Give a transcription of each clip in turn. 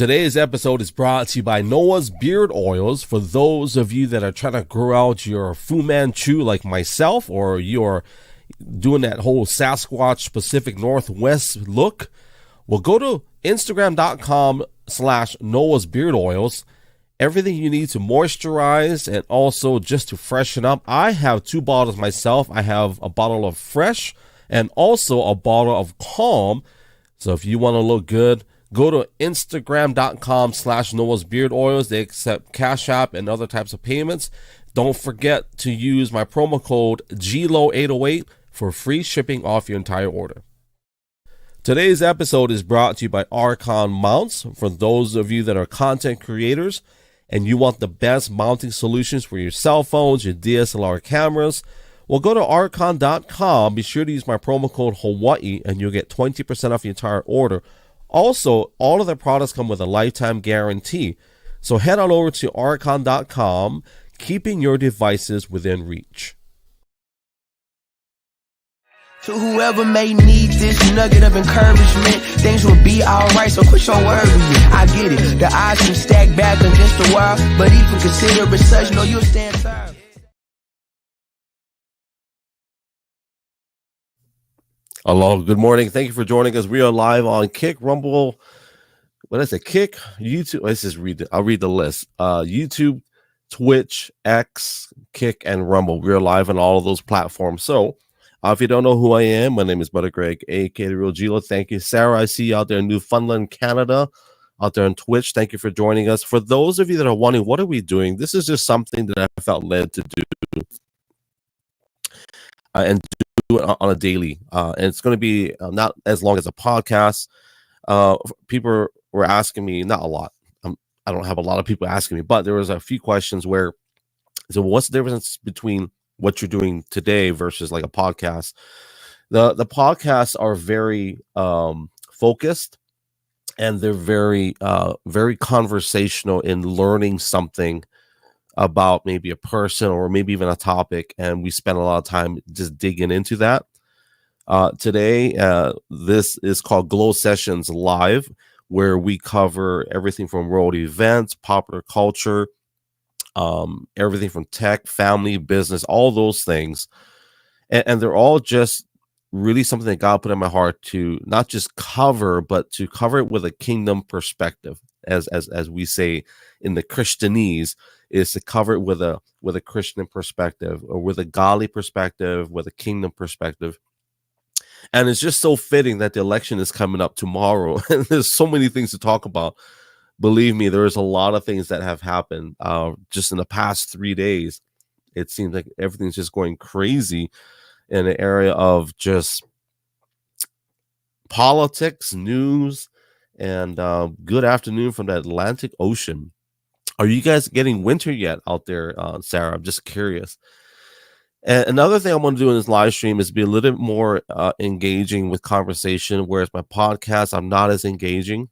Today's episode is brought to you by Noah's Beard Oils. For those of you that are trying to grow out your Fu Manchu like myself, or you're doing that whole Sasquatch Pacific Northwest look, well, go to Instagram.com/Noah's Beard Oils. Everything you need to moisturize and also just to freshen up. I have 2 bottles myself. I have a bottle of Fresh and also a bottle of Calm. So if you want to look good, go to Instagram.com/Noah's Beard Oils. They accept Cash App and other types of payments. Don't forget to use my promo code GLO808 for free shipping off your entire order. Today's episode is brought to you by Archon Mounts. For those of you that are content creators and you want the best mounting solutions for your cell phones, your DSLR cameras, well, go to Archon.com. Be sure to use my promo code Hawaii and you'll get 20% off your entire order. Also, all of their products come with a lifetime guarantee. So head on over to Archon.com, keeping your devices within reach. To whoever may need this nugget of encouragement, things will be alright, so quit your worry. I get it, the odds can stack back against the wall, but even consider it such, know you'll stand firm. Hello, good morning. Thank you for joining us. We are live on Kick, Rumble. What is it? Kick, YouTube. Let's just read it. I'll read the list. YouTube, Twitch, X, Kick, and Rumble. We are live on all of those platforms. So, if you don't know who I am, my name is Brother Greg, aka The Real Gila. Thank you, Sarah. I see you out there in Newfoundland, Canada, out there on Twitch. Thank you for joining us. For those of you that are wondering, what are we doing? This is just something that I felt led to do, and do it on a daily. And it's going to be not as long as a podcast. People were asking me, not a lot. I don't have a lot of people asking me, but there was a few questions where, so what's the difference between what you're doing today versus like a podcast? The podcasts are very focused, and they're very conversational in learning something about maybe a person or maybe even a topic, and we spend a lot of time just digging into that. Today, this is called Glow Sessions Live, where we cover everything from world events, popular culture, everything from tech, family, business, all those things. And they're all just really something that God put in my heart to not just cover, but to cover it with a kingdom perspective, as we say in the Christianese, is to cover it with a Christian perspective, or with a godly perspective, with a kingdom perspective. And it's just so fitting that the election is coming up tomorrow. And there's so many things to talk about. Believe me, there's a lot of things that have happened just in the past 3 days. It seems like everything's just going crazy in the area of just politics, news, and good afternoon from the Atlantic Ocean. Are you guys getting winter yet out there, Sarah? I'm just curious. And another thing I want to do in this live stream is be a little bit more engaging with conversation, whereas my podcast, I'm not as engaging.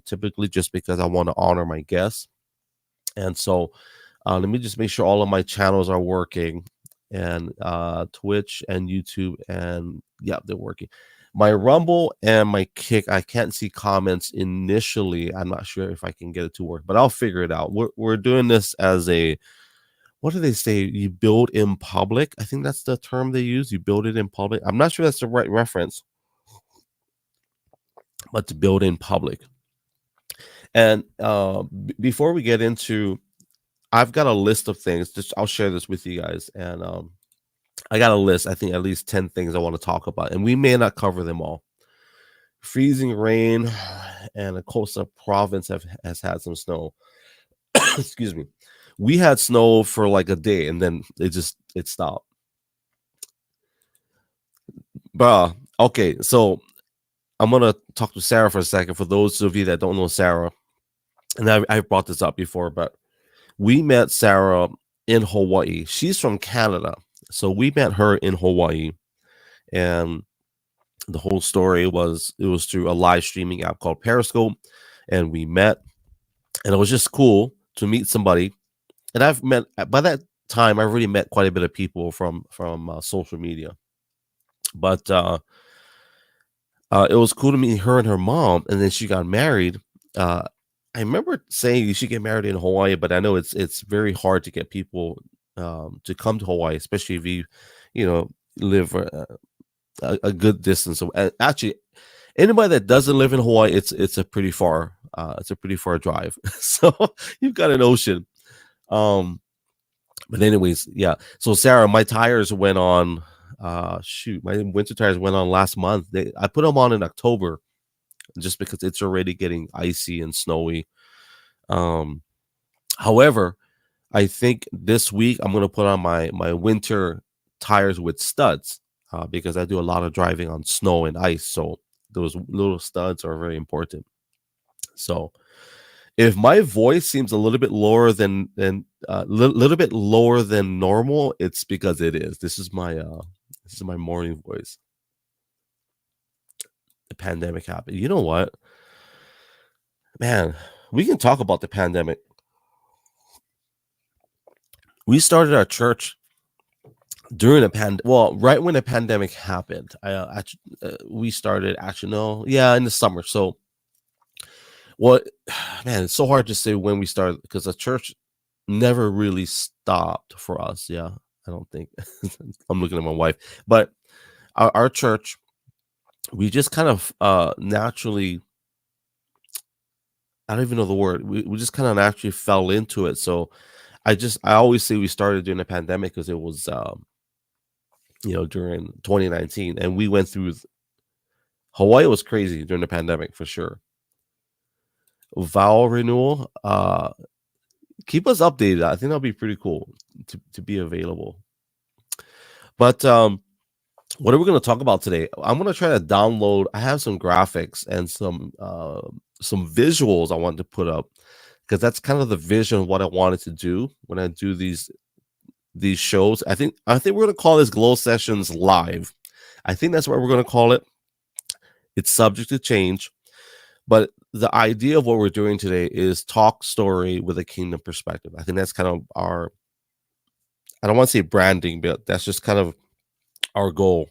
Typically just because I want to honor my guests. And so let me just make sure all of my channels are working, and Twitch and YouTube, and yeah, they're working. My Rumble and my Kick, I can't see comments initially. I'm not sure if I can get it to work, but I'll figure it out. We're doing this as a, what do they say? You build in public. I think that's the term they use. You build it in public. I'm not sure that's the right reference, but to build in public. And before we get into, I've got a list of things. Just I'll share this with you guys. And I got a list. I think at least 10 things I want to talk about, and we may not cover them all. Freezing rain, and the coastal province has had some snow. Excuse me. We had snow for like a day, and then it stopped. Bruh. Okay, so I'm going to talk to Sarah for a second. For those of you that don't know Sarah, and I've brought this up before, but we met Sarah in Hawaii. She's from Canada. So we met her in Hawaii. And the whole story was, it was through a live streaming app called Periscope. And we met. And it was just cool to meet somebody. And I've met, by that time, I already met quite a bit of people from social media. But it was cool to meet her and her mom, and then she got married I remember saying you should get married in Hawaii, but I know it's very hard to get people to come to Hawaii, especially if you know, live a good distance. So actually, anybody that doesn't live in Hawaii, it's a pretty far drive. So you've got an ocean. Um, but anyways, yeah. So Sarah, my tires went on. Shoot, my winter tires went on last month. I put them on in October, just because it's already getting icy and snowy. Um, However, I think this week I'm gonna put on my winter tires with studs, because I do a lot of driving on snow and ice. So those little studs are very important. So if my voice seems a little bit lower than little bit lower than normal, it's because it is. This is my morning voice. The pandemic happened. You know what, man? We can talk about the pandemic. We started our church during right when the pandemic happened. We started, actually, no, yeah, in the summer. So what, man, it's so hard to say when we started because the church never really stopped for us. Yeah, I don't think. I'm looking at my wife, but our church, we just kind of naturally, I don't even know the word. We just kind of naturally fell into it. So I always say we started during the pandemic because it was during 2019, and we went through. Hawaii was crazy during the pandemic for sure. Vow renewal. Keep us updated. I think that'll be pretty cool to be available. But what are we going to talk about today? I'm going to try to download. I have some graphics and some visuals I want to put up, because that's kind of the vision of what I wanted to do when I do these shows. I think we're going to call this Glow Sessions Live. I think that's what we're going to call it. It's subject to change, but the idea of what we're doing today is talk story with a kingdom perspective. I think that's kind of our, I don't want to say branding, but that's just kind of our goal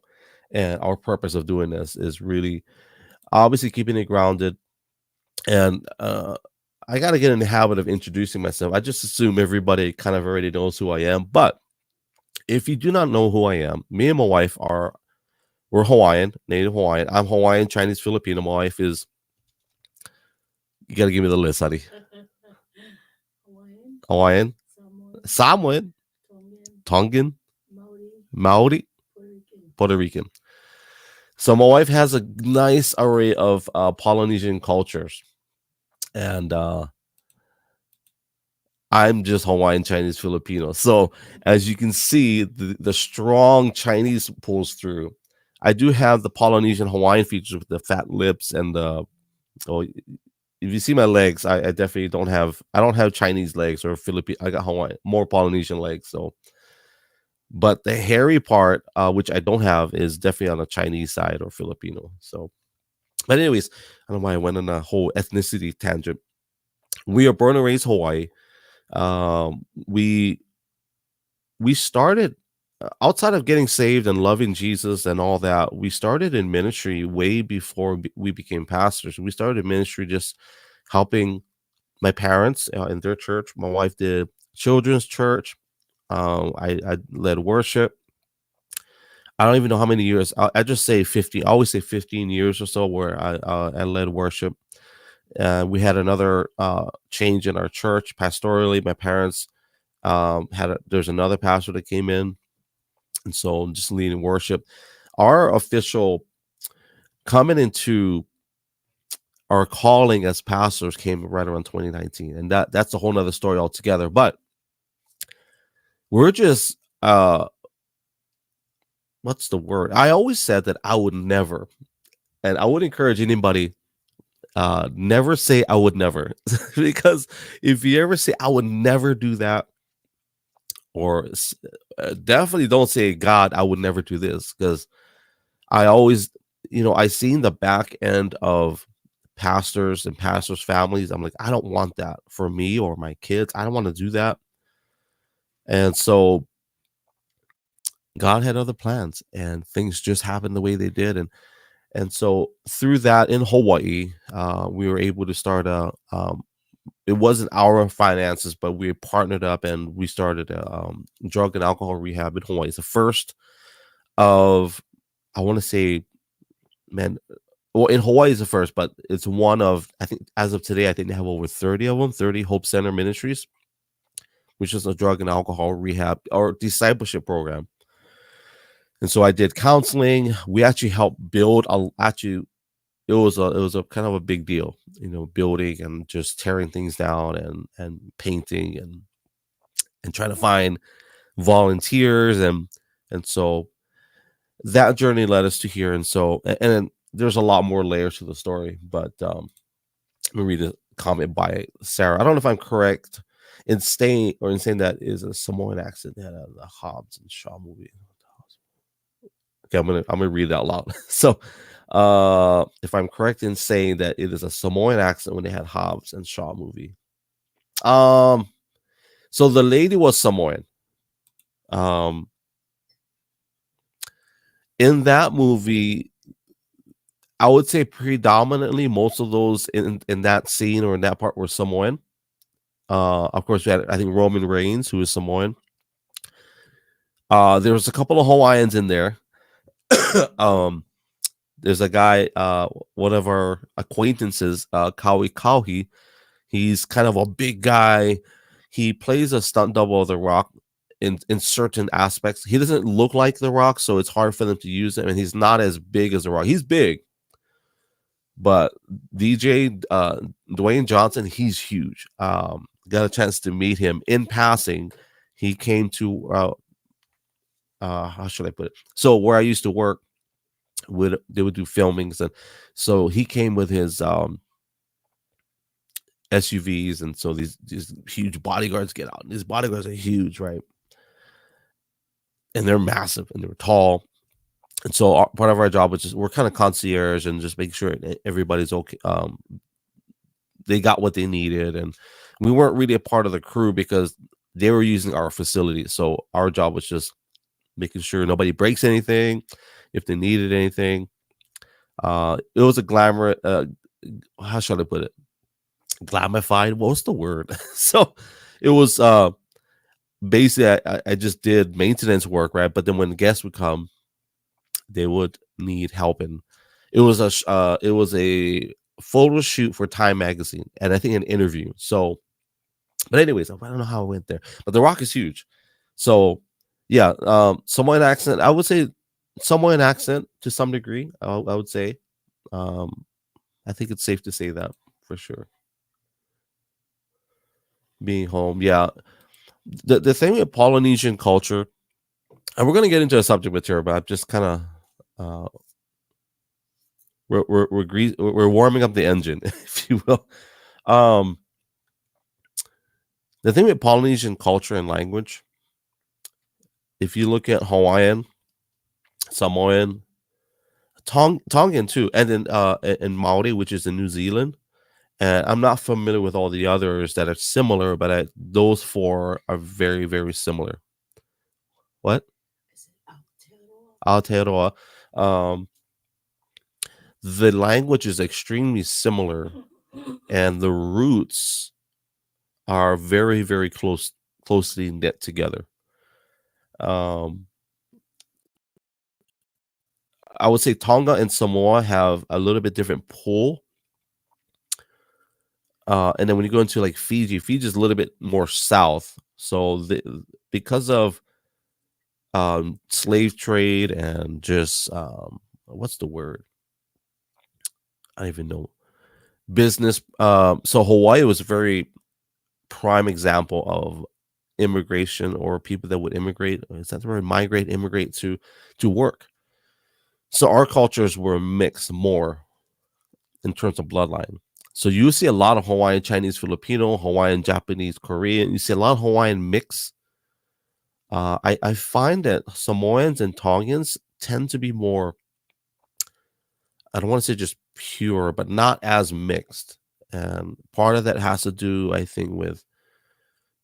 and our purpose of doing this, is really obviously keeping it grounded. And I got to get in the habit of introducing myself. I just assume everybody kind of already knows who I am. But if you do not know who I am, me and my wife we're Hawaiian, native Hawaiian. I'm Hawaiian, Chinese, Filipino. My wife is, you got to give me the list, honey. Hawaiian, Samoan, Tongan, Maori, Puerto Rican. So my wife has a nice array of Polynesian cultures. And I'm just Hawaiian, Chinese, Filipino. So as you can see, the strong Chinese pulls through. I do have the Polynesian Hawaiian features with the fat lips and if you see my legs, I definitely don't have Chinese legs or Filipino. I got Hawaiian, more Polynesian legs. So, but the hairy part, which I don't have, is definitely on the Chinese side or Filipino. So, but anyways, I don't know why I went on a whole ethnicity tangent. We are born and raised Hawaii. We started outside of getting saved and loving Jesus and all that. We started in ministry way before we became pastors. We started ministry just helping my parents in their church. My wife did children's church. I led worship. I don't even know how many years. I just say 50. I always say 15 years or so where I led worship. We had another change in our church pastorally. My parents there's another pastor that came in, and so I'm just leading worship. Our official coming into our calling as pastors came right around 2019, and that's a whole nother story altogether. But we're just what's the word? I always said that I would never, and I would encourage anybody, never say I would never, because if you ever say I would never do that, or definitely don't say, God, I would never do this, because I always, I seen the back end of pastors and pastors' families. I'm like, I don't want that for me or my kids. I don't want to do that. And so God had other plans, and things just happened the way they did. And so through that in Hawaii, we were able to start it wasn't our finances, but we partnered up and we started a drug and alcohol rehab in Hawaii. It's the first of, I want to say, man, well, in Hawaii is the first, but it's one of, I think as of today, I think they have over 30 of them, 30 Hope Center Ministries, which is a drug and alcohol rehab or discipleship program. And so I did counseling. We actually helped build it was a kind of a big deal, building and just tearing things down and painting and trying to find volunteers and so that journey led us to here. And so and then there's a lot more layers to the story, but let me read a comment by Sarah. I don't know if I'm correct in saying that is a Samoan accent out of the Hobbs and Shaw movie. Okay, I'm gonna read it out loud. So if I'm correct in saying that it is a Samoan accent when they had Hobbs and Shaw movie. So the lady was Samoan. In that movie, I would say predominantly most of those in that scene or in that part were Samoan. Of course, we had, I think, Roman Reigns, who is Samoan. There was a couple of Hawaiians in there. There's a guy, one of our acquaintances, Kaui Kauhi. He's kind of a big guy. He plays a stunt double of The Rock in certain aspects. He doesn't look like The Rock, so it's hard for them to use him. And he's not as big as The Rock. He's big, but DJ Dwayne Johnson, he's huge. Got a chance to meet him in passing. He came to how should I put it? So where I used to work, they would do filmings, and so he came with his SUVs, and so these huge bodyguards get out, and these bodyguards are huge, right? And they're massive and they're tall, and so part of our job was just, we're kind of concierge and just making sure everybody's okay. They got what they needed, and we weren't really a part of the crew because they were using our facilities. So our job was just making sure nobody breaks anything. If they needed anything, it was a glamour. How should I put it? Glamified. What was the word? So it was basically I just did maintenance work, right? But then when guests would come, they would need help, and it was a photo shoot for Time Magazine, and I think an interview. So, but anyways, I don't know how I went there, but The Rock is huge. So yeah, Samoan accent. I would say Samoan accent to some degree. I would say. I think it's safe to say that for sure. Being home, yeah. The thing with Polynesian culture, and we're gonna get into a subject material, but I'm just kind of we're warming up the engine, if you will. The thing with Polynesian culture and language, if you look at Hawaiian, Samoan, Tongan too, and then in Maori, which is in New Zealand. And I'm not familiar with all the others that are similar, but those four are very, very similar. What? Aotearoa. The language is extremely similar, and the roots are very, very closely knit together. I would say Tonga and Samoa have a little bit different pull. And then when you go into like Fiji is a little bit more south. So because of slave trade and just what's the word? I don't even know. Business. So Hawaii was a very prime example of immigration, or people that would immigrate. Is that the word? Migrate, immigrate to work. So our cultures were mixed more in terms of bloodline. So you see a lot of Hawaiian, Chinese, Filipino, Hawaiian, Japanese, Korean. You see a lot of Hawaiian mix. I find that Samoans and Tongans tend to be more, I don't want to say just pure, but not as mixed. And part of that has to do, I think, with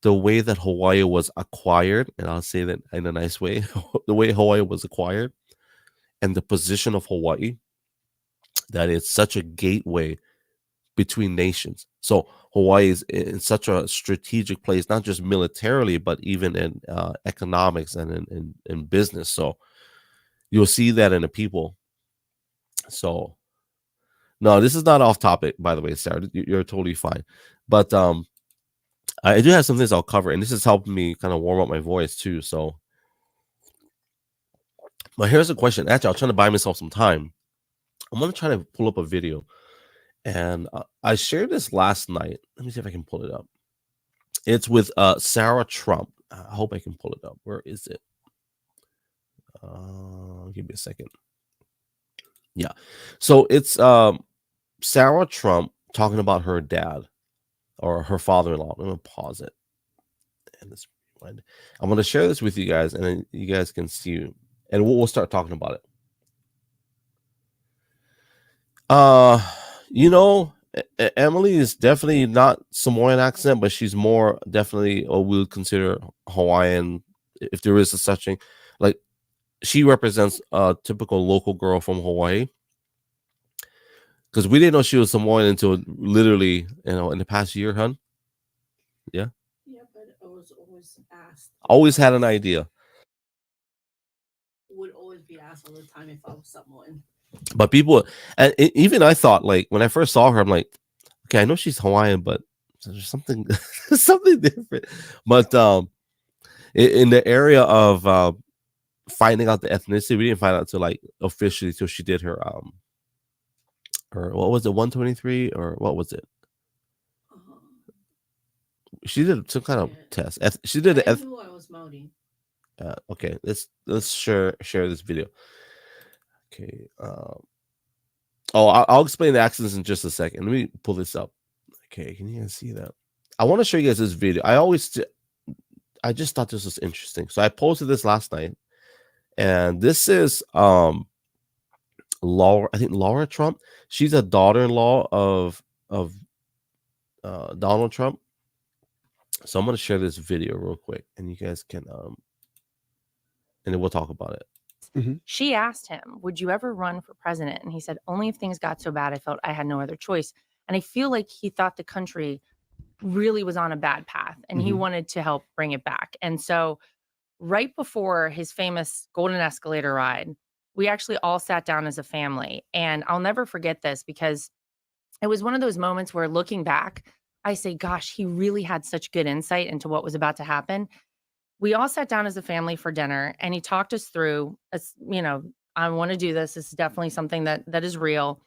the way that Hawaii was acquired. And I'll say that in a nice way, the way Hawaii was acquired and the position of Hawaii, that it's such a gateway between nations. So Hawaii is in such a strategic place, not just militarily, but even in economics and in business. So you'll see that in the people. So no, this is not off topic, by the way, Sarah. You're totally fine. But I do have some things I'll cover, and this is helping me kind of warm up my voice too. So, but here's a question. Actually, I was trying to buy myself some time. I'm gonna try to pull up a video, and I shared this last night. Let me see if I can pull it up. It's with Sarah Trump. I hope I can pull it up. Where is it? Give me a second. Yeah. So it's Sarah Trump talking about her dad or her father-in-law. I'm gonna pause it. And this, I'm gonna share this with you guys, and then you guys can see, and we'll start talking about it. You know, Emily is definitely not Samoan accent, but she's more definitely what we would consider Hawaiian, if there is a such thing. Like, she represents a typical local girl from Hawaii, because we didn't know she was Samoan until literally, in the past year, hun. Yeah. Yeah, but I was always asked. Always had an idea. Would always be asked all the time if I was Samoan. But people, and even I thought, like, when I first saw her, I'm like, okay, I know she's Hawaiian, but there's something something different. But in the area of finding out the ethnicity, we didn't find out until like officially till she did her or what was it, 123, or what was it? She did some kind of test. She did I knew I was Maori. Okay, let's share this video. Okay. I'll explain the accents in just a second. Let me pull this up. Okay, can you guys see that? I want to show you guys this video. I just thought this was interesting, so I posted this last night, and this is Laura. I think Laura Trump. She's a daughter-in-law of Donald Trump. So I'm going to share this video real quick, and you guys can and then we'll talk about it. Mm-hmm. She asked him, would you ever run for president? And he said, only if things got so bad I felt I had no other choice. And I feel like he thought the country really was on a bad path, and he wanted to help bring it back. And so right before his famous golden escalator ride, we actually all sat down as a family. And I'll never forget this, because it was one of those moments where, looking back, I say, gosh, he really had such good insight into what was about to happen. We all sat down as a family for dinner, and he talked us through, I want to do this. This is definitely something that is real.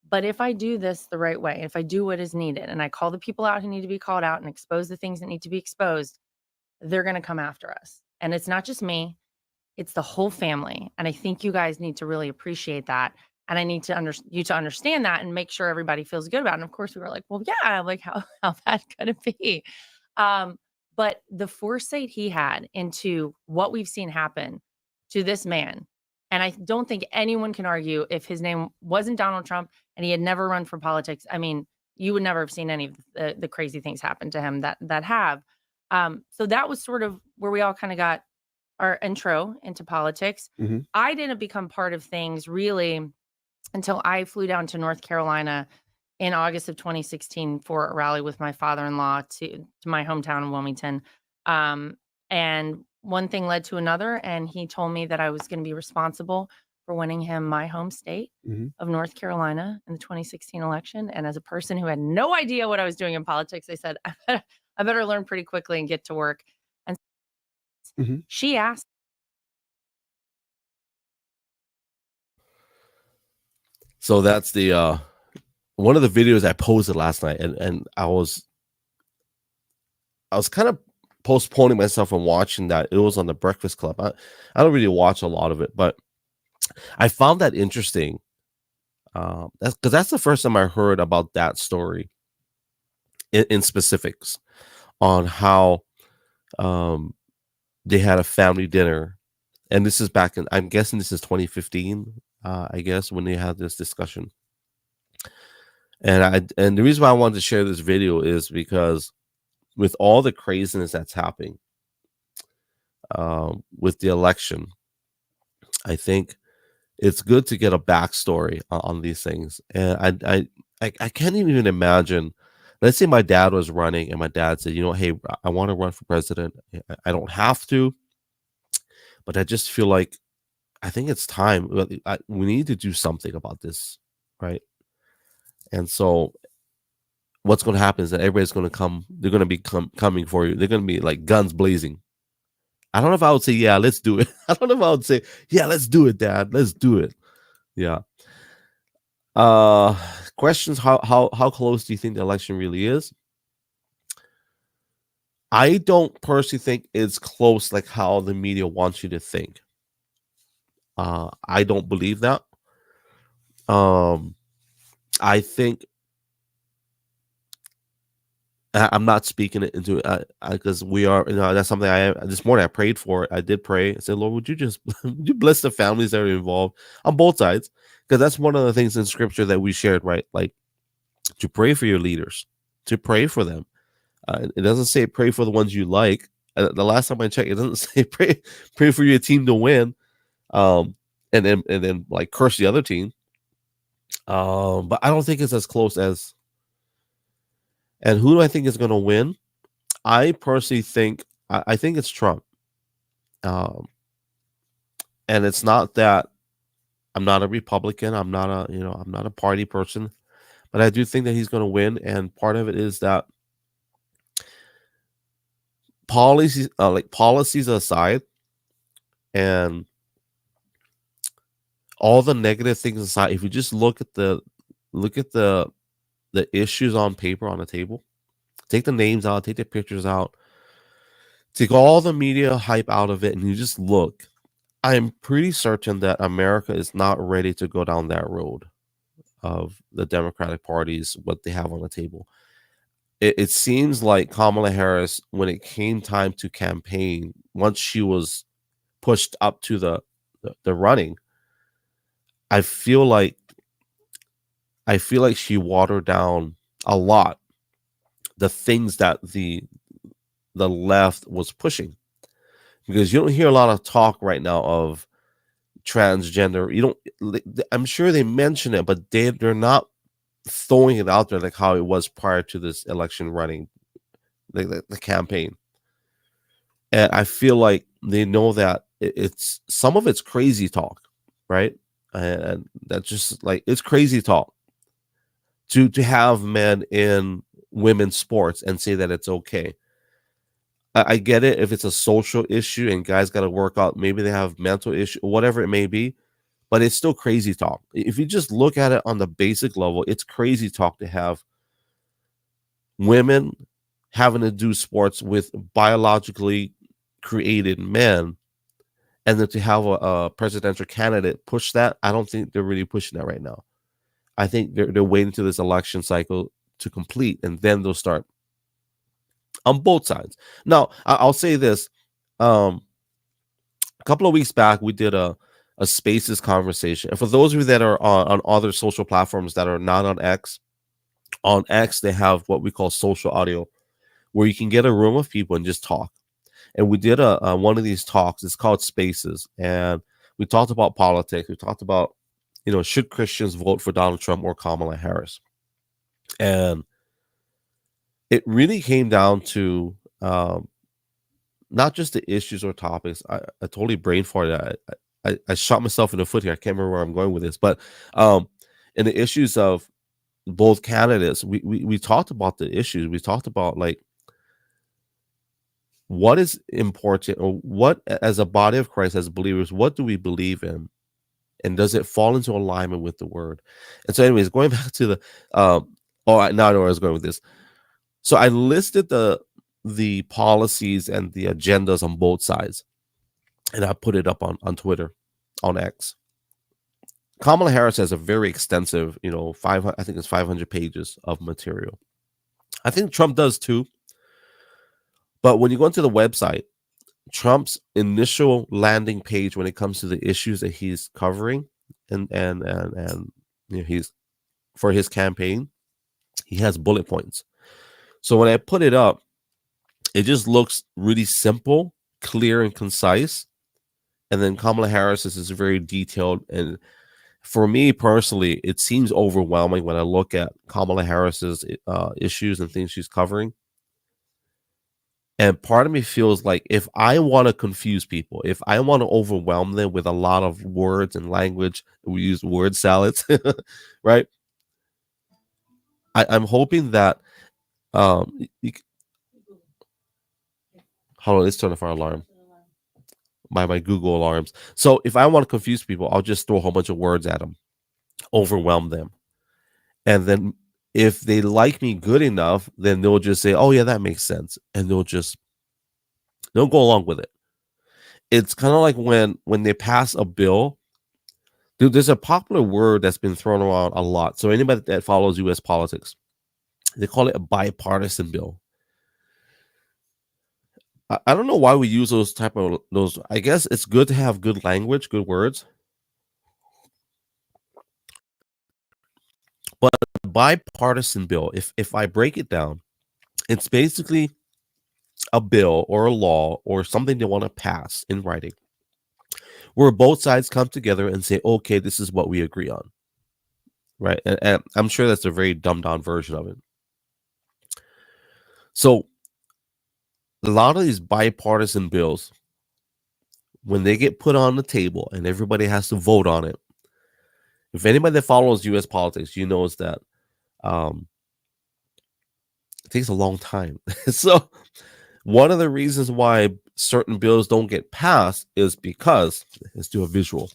But if I do this the right way, if I do what is needed, and I call the people out who need to be called out and expose the things that need to be exposed, they're going to come after us. And it's not just me, it's the whole family. And I think you guys need to really appreciate that. And I need you to understand that and make sure everybody feels good about it. And of course we were like, well, yeah, like how bad could it be? But the foresight he had into what we've seen happen to this man, and I don't think anyone can argue, if his name wasn't Donald Trump and he had never run for politics, I mean, you would never have seen any of the crazy things happen to him that have. So that was sort of where we all kind of got our intro into politics. I didn't become part of things really until I flew down to North Carolina in August of 2016 for a rally with my father-in-law to my hometown in Wilmington. And one thing led to another, and he told me that I was going to be responsible for winning him my home state of North Carolina in the 2016 election. And as a person who had no idea what I was doing in politics, I said, I better learn pretty quickly and get to work. And she asked. So that's the one of the videos I posted last night, and I was kind of postponing myself from watching that. It was on the Breakfast Club. I don't really watch a lot of it, but I found that interesting. Because that's the first time I heard about that story in specifics on how they had a family dinner, and this is back in, I'm guessing this is 2015. I guess when they had this discussion. And the reason why I wanted to share this video is because with all the craziness that's happening with the election, I think it's good to get a backstory on these things. And I can't even imagine. Let's say my dad was running and my dad said, hey, I want to run for president. I don't have to, but I just feel like I think it's time. We need to do something about this, right? And so what's going to happen is that everybody's going to come. They're going to be coming for you. They're going to be like guns blazing. I don't know if I would say, yeah, let's do it. I don't know if I would say, yeah, let's do it, Dad. Let's do it. Yeah. Questions: How close do you think the election really is? I don't personally think it's close like how the media wants you to think. I don't believe that. I think I'm not speaking it into it because we are. That's something this morning I prayed for it. I did pray. I said, Lord, would you just would you bless the families that are involved on both sides? Because that's one of the things in Scripture that we shared, right? Like to pray for your leaders, to pray for them. It doesn't say pray for the ones you like. The last time I checked, it doesn't say pray for your team to win, and then like curse the other team. But I don't think it's as close as. And who do I think is going to win? I personally think I think it's Trump. And it's not that I'm not a Republican. I'm not a party person, but I do think that he's going to win. And part of it is that policies aside, and all the negative things aside, if you just look at the issues on paper on the table, take the names out, take the pictures out, take all the media hype out of it, and you just look. I'm pretty certain that America is not ready to go down that road of the Democratic parties, what they have on the table. It seems like Kamala Harris, when it came time to campaign, once she was pushed up to the running, I feel like she watered down a lot the things that the left was pushing, because you don't hear a lot of talk right now of transgender. I'm sure they mention it, but they're not throwing it out there like how it was prior to this election running, the campaign. And I feel like they know that it's some of it's crazy talk, right? And that's just like, it's crazy talk to have men in women's sports and say that it's okay. I get it if it's a social issue and guys got to work out, maybe they have mental issue, whatever it may be, but it's still crazy talk. If you just look at it on the basic level, it's crazy talk to have women having to do sports with biologically created men, and then to have a presidential candidate push that. I don't think they're really pushing that right now. I think they're waiting to this election cycle to complete, and then they'll start on both sides. Now, I'll say this. A couple of weeks back, we did a Spaces conversation. And for those of you that are on other social platforms that are not on X, they have what we call social audio, where you can get a room of people and just talk. And we did one of these talks. It's called Spaces. And we talked about politics. We talked about, should Christians vote for Donald Trump or Kamala Harris? And it really came down to not just the issues or topics. I totally brain farted. I shot myself in the foot here. I can't remember where I'm going with this, but in the issues of both candidates, we talked about the issues. We talked about like what is important, or what, as a body of Christ, as believers, what do we believe in, and does it fall into alignment with the word? And so, anyways, going back to the now I know where I was going with this. So I listed the policies and the agendas on both sides, and I put it up on Twitter, on X. Kamala Harris has a very extensive, 500, I think it's 500 pages of material. I think Trump does too. But when you go into the website, Trump's initial landing page when it comes to the issues that he's covering and he's for his campaign, he has bullet points. So when I put it up, it just looks really simple, clear, and concise. And then Kamala Harris is very detailed. And for me personally, it seems overwhelming when I look at Kamala Harris's issues and things she's covering. And part of me feels like if I want to confuse people, if I want to overwhelm them with a lot of words and language, we use word salads, right? I'm hoping that hold on, let's turn off our alarm. My Google alarms. So if I want to confuse people, I'll just throw a whole bunch of words at them, overwhelm them. And then if they like me good enough, then they'll just say, oh yeah, that makes sense. And they'll go along with it. It's kind of like when they pass a bill. Dude, there's a popular word that's been thrown around a lot. So anybody that follows US politics, they call it a bipartisan bill. I don't know why we use those. I guess it's good to have good language, good words. But a bipartisan bill, if I break it down, it's basically a bill or a law or something they want to pass in writing, where both sides come together and say, okay, this is what we agree on. Right. And I'm sure that's a very dumbed down version of it. So a lot of these bipartisan bills, when they get put on the table and everybody has to vote on it, if anybody that follows U.S. politics, you knows that it takes a long time. So one of the reasons why certain bills don't get passed is because, let's do a visual.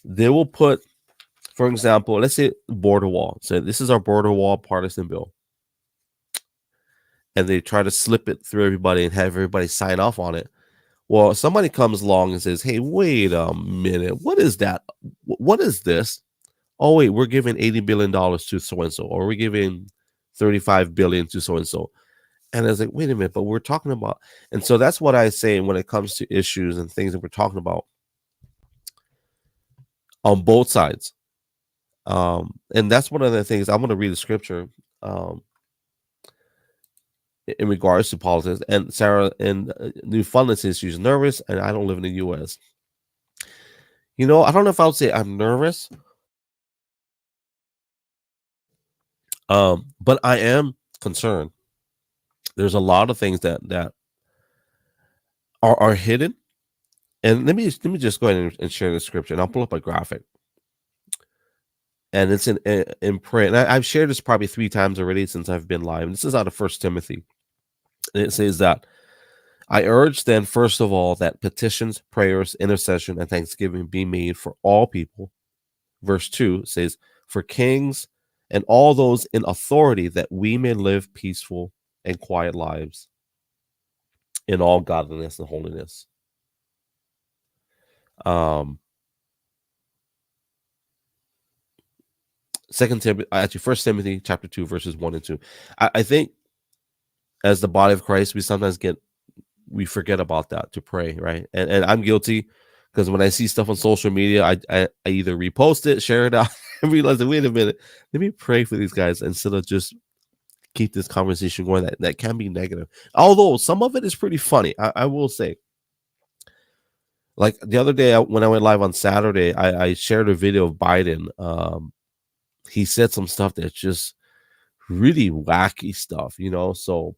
They will put, for example, let's say border wall. So this is our border wall partisan bill. And they try to slip it through everybody and have everybody sign off on it. Well, somebody comes along and says, hey, wait a minute. What is that? What is this? Oh, wait, we're giving $80 billion to so-and-so, or we're giving $35 billion to so-and-so. And I was like, wait a minute, but we're talking about. And so that's what I say when it comes to issues and things that we're talking about on both sides. And that's one of the things. I'm going to read the scripture in regards to politics. And Sarah in Newfoundland says she's nervous and I don't live in the U.S. You know, I don't know if I would say I'm nervous. But I am concerned. There's a lot of things that are hidden. And let me just go ahead and share the scripture, and I'll pull up a graphic. And it's in prayer. And I've shared this probably 3 times already since I've been live. And this is out of 1 Timothy. And it says that I urge then, first of all, that petitions, prayers, intercession, and thanksgiving be made for all people. Verse 2 says, for kings and all those in authority, that we may live peaceful and quiet lives in all godliness and holiness. First Timothy chapter 2, verses 1 and 2. I think as the body of Christ, we sometimes we forget about that, to pray, right? And I'm guilty, because when I see stuff on social media, I either repost it, share it out, and realize that, wait a minute, let me pray for these guys instead of just keep this conversation going that can be negative. Although some of it is pretty funny, I will say. Like the other day when I went live on Saturday, I shared a video of Biden. He said some stuff that's just really wacky stuff, you know. So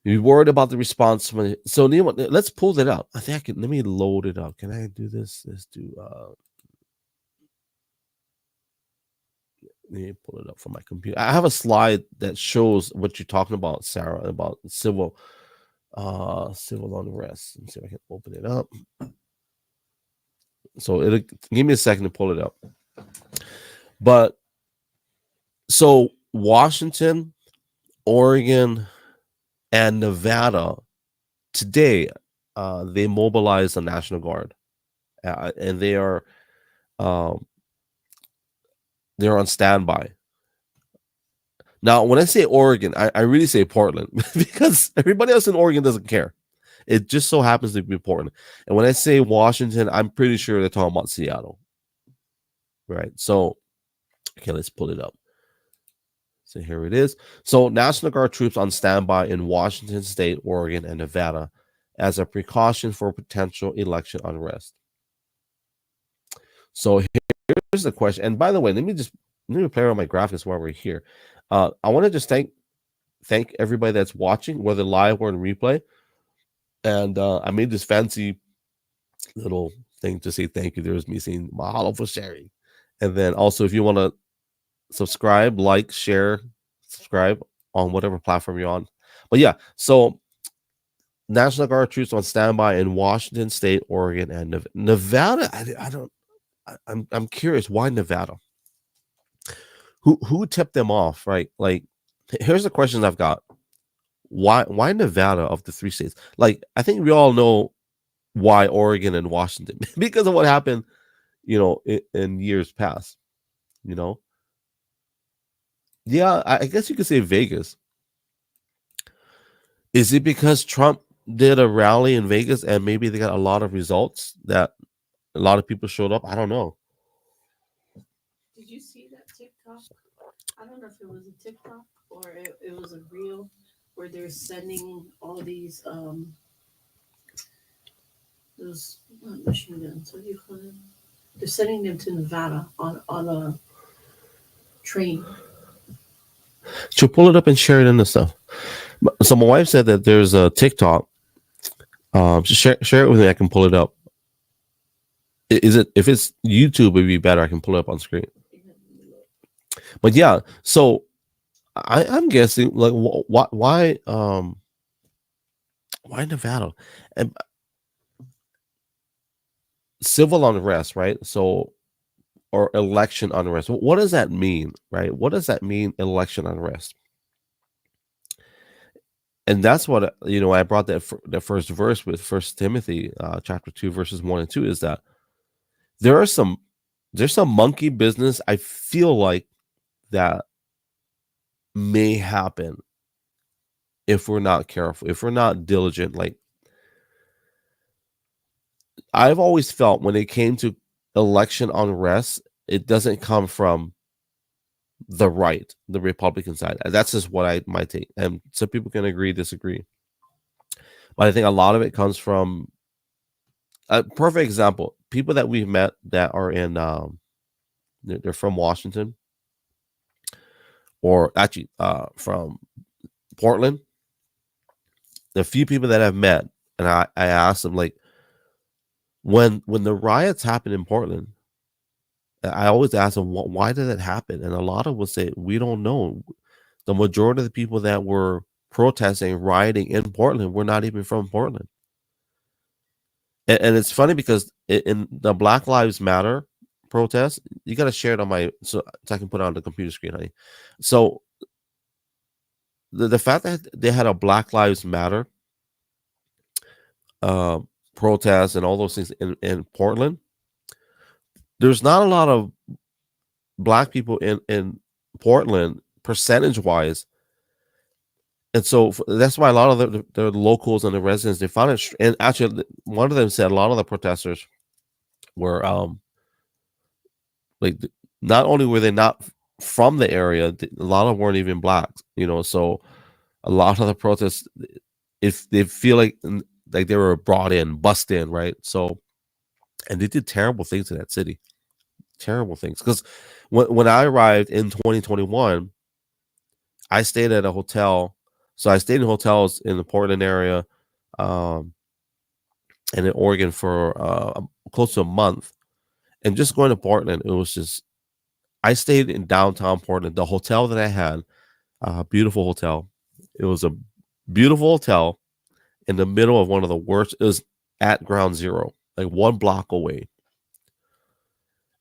you're worried about the response. So let's pull that up. I think I can. Let me load it up. Can I do this? Let's do. Let me pull it up from my computer. I have a slide that shows what you're talking about, Sarah, about civil unrest. Let's see if I can open it up. So it'll give me a second to pull it up. But so Washington, Oregon, and Nevada today, they mobilized the National Guard, and they're on standby. Now, when I say Oregon, I really say Portland, because everybody else in Oregon doesn't care. It just so happens to be Portland. And when I say Washington, I'm pretty sure they're talking about Seattle. Right? So, okay, let's pull it up. So here it is. So National Guard troops on standby in Washington State, Oregon, and Nevada as a precaution for potential election unrest. So here's the question. And by the way, let me play around my graphics while we're here. I want to just thank everybody that's watching, whether live or in replay. And I made this fancy little thing to say thank you. There's me saying mahalo for sharing. And then also, if you want to subscribe, like, share, subscribe on whatever platform you're on. But yeah, so National Guard troops on standby in Washington State, Oregon, and Nevada. I'm curious why Nevada. Who tipped them off, right? Like, here's the questions I've got. Why Nevada of the 3 states? Like, I think we all know why Oregon and Washington because of what happened, in years past. Yeah, I guess you could say Vegas. Is it because Trump did a rally in Vegas and maybe they got a lot of results that a lot of people showed up? I don't know. Did you see that TikTok? I don't know if it was a TikTok or it was a reel where they're sending all these those not machine guns. What do you call them? They're sending them to Nevada on a train. So pull it up and share it in the stuff. So my wife said that there's a TikTok. Share it with me. I can pull it up. Is it, if it's YouTube, it'd be better. I can pull it up on screen. But yeah, so I'm guessing like why Nevada and civil unrest, right? So, or election unrest. What does that mean, right? What does that mean, election unrest? And that's what I brought that first verse with First Timothy chapter 2 verses 1 and 2 is that there's some monkey business I feel like that may happen if we're not careful, if we're not diligent. Like, I've always felt when it came to election unrest, it doesn't come from the right, the Republican side. That's just what I might take. And some people can agree, disagree. But I think a lot of it comes from a perfect example. People that we've met that are in, they're from Washington, or actually from Portland. The few people that I've met, and I asked them, like, when the riots happened in Portland, I always ask them, why did it happen? And a lot of them will say, we don't know. The majority of the people that were protesting, rioting in Portland were not even from Portland. And it's funny because in the Black Lives Matter protest, you got to share it so I can put it on the computer screen, honey. So the fact that they had a Black Lives Matter protest and all those things in Portland, there's not a lot of Black people in Portland percentage wise. And so that's why a lot of the locals and the residents, they found it. And actually, one of them said a lot of the protesters were like, not only were they not from the area, a lot of them weren't even Blacks, so a lot of the protests, if they feel like they were brought in, bussed in, right? So, and they did terrible things in that city. Terrible things. Because when I arrived in 2021, I stayed at a hotel. So I stayed in hotels in the Portland area and in Oregon for close to a month. And just going to Portland, it was just, I stayed in downtown Portland. The hotel that I had, beautiful hotel. It was a beautiful hotel in the middle of one of the worst. It was at Ground Zero, like 1 block away.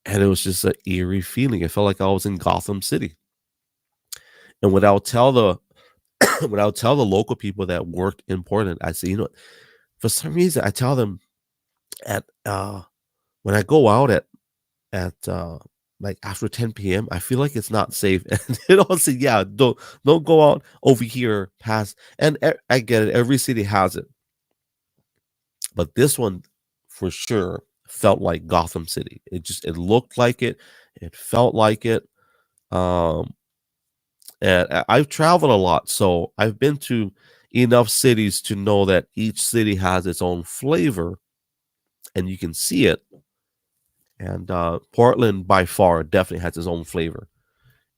And it was just an eerie feeling. It felt like I was in Gotham City. And when I would tell the local people that worked in Portland, I say, for some reason, I tell them when I go out at like after 10 p.m., I feel like it's not safe. And they all say, yeah, don't go out over here past. And I get it. Every city has it. But this one for sure felt like Gotham City. It looked like it. It felt like it. And I've traveled a lot, so I've been to enough cities to know that each city has its own flavor, and you can see it. And Portland by far definitely has its own flavor.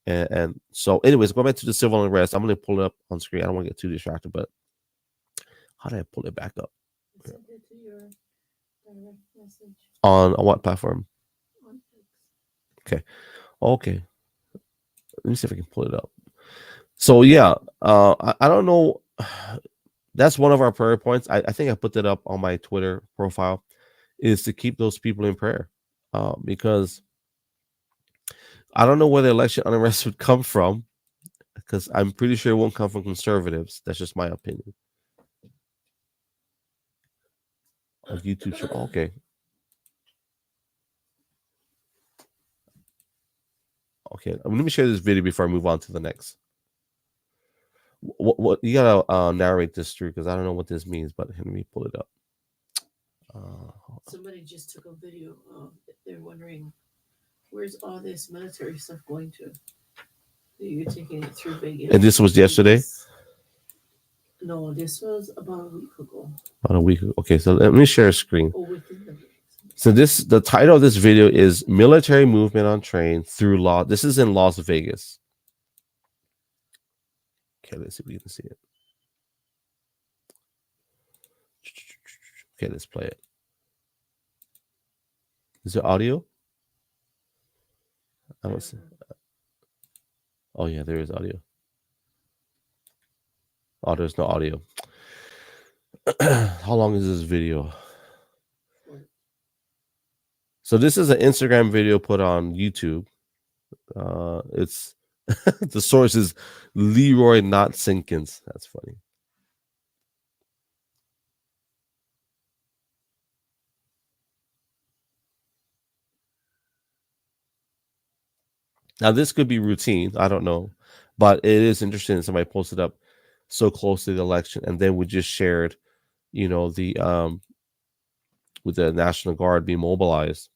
And so, anyways, going back to the civil unrest, I'm going to pull it up on screen. I don't want to get too distracted, but how did I pull it back up? Send it to your direct message On what platform? on X. Okay. Let me see if I can pull it up. So yeah, I don't know. That's one of our prayer points. I think I put that up on my Twitter profile, is to keep those people in prayer, because I don't know where the election unrest would come from, because I'm pretty sure it won't come from conservatives. That's just my opinion. A YouTube show. Okay. Let me share this video before I move on to the next. What you gotta narrate this through, because I don't know what this means, but let me pull it up. Somebody just took a video of it. They're wondering where's all this military stuff going to. You're taking it through Vegas. And this was yesterday? No, this was about a week ago. About a week ago. Okay, so let me share a screen. Or within the week. So the title of this video is Military Movement on Train Through Law. This is in Las Vegas. Okay, let's see if we can see it. Okay, let's play it. Is there audio? I don't see. Oh yeah, there is audio. Oh, there's no audio. How long is this video? So this is an Instagram video put on YouTube. It's the source is Leroy Not Sinkins. That's funny. Now this could be routine. I don't know, but it is interesting. Somebody posted up so close to the election, and then we just shared, the with the National Guard being mobilized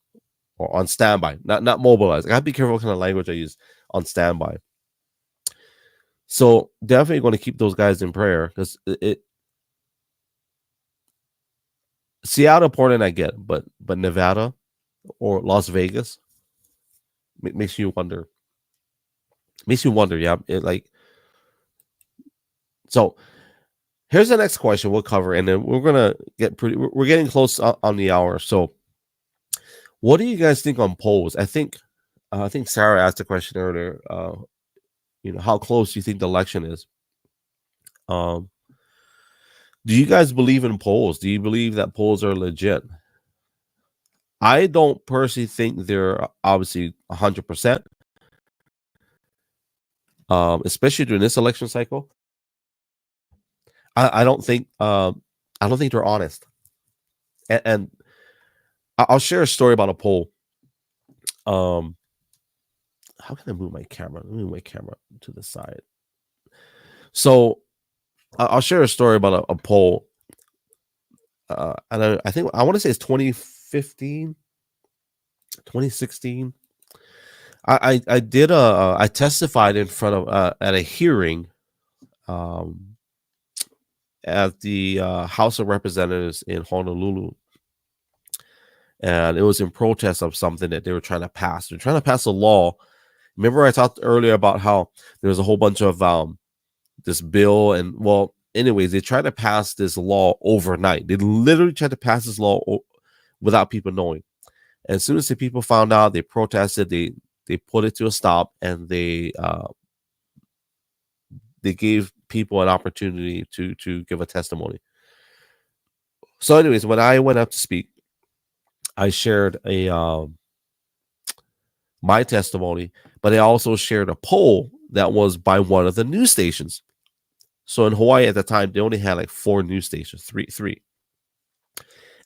or on standby, not mobilized. I gotta be careful what kind of language I use. On standby. So definitely going to keep those guys in prayer, because Seattle, Portland, I get, but Nevada or Las Vegas makes you wonder. Yeah. So here's the next question we'll cover, and then we're gonna we're getting close on the hour. So what do you guys think on polls? I think Sarah asked a question earlier. How close do you think the election is? Do you guys believe in polls? Do you believe that polls are legit? I don't personally think they're obviously 100%, especially during this election cycle. I don't think they're honest. And I'll share a story about a poll. How can I move my camera? Let me move my camera to the side. So I'll share a story about a poll. And I think I want to say it's 2015, 2016. I testified in front of at a hearing at the House of Representatives in Honolulu. And it was in protest of something that they were trying to pass. They're trying to pass a law. Remember I talked earlier about how there was a whole bunch of this bill, and well, anyways, they tried to pass this law overnight. They literally tried to pass this law without people knowing. And as soon as the people found out, they protested. They put it to a stop, and they gave people an opportunity to give a testimony. So, anyways, when I went up to speak, I shared my testimony, but I also shared a poll that was by one of the news stations. So in Hawaii at the time, they only had like 4 news stations, three.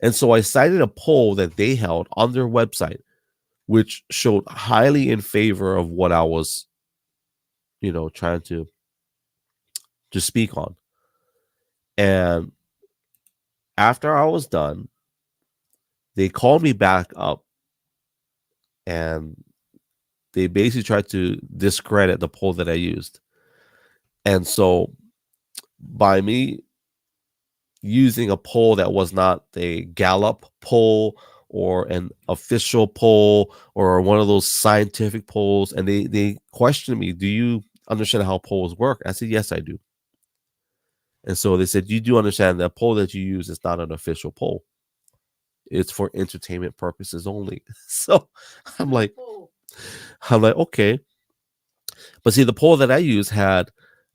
And so I cited a poll that they held on their website, which showed highly in favor of what I was, trying to speak on. And after I was done, they called me back up, and they basically tried to discredit the poll that I used. And so by me using a poll that was not a Gallup poll or an official poll or one of those scientific polls, and they questioned me, do you understand how polls work? I said, yes, I do. And so they said, you do understand that poll that you use is not an official poll. It's for entertainment purposes only. So I'm like, okay. But see, the poll that I use had,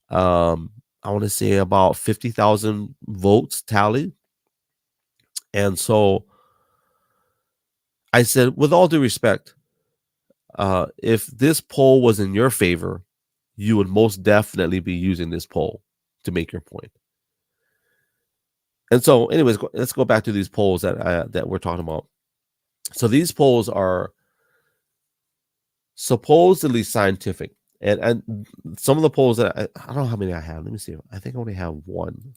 I want to say about 50,000 votes tallied. And so I said, with all due respect, if this poll was in your favor, you would most definitely be using this poll to make your point. And so, anyways, let's go back to these polls that we're talking about. So these polls are supposedly scientific, and some of the polls that I don't know how many I have. Let me see. I think I only have one.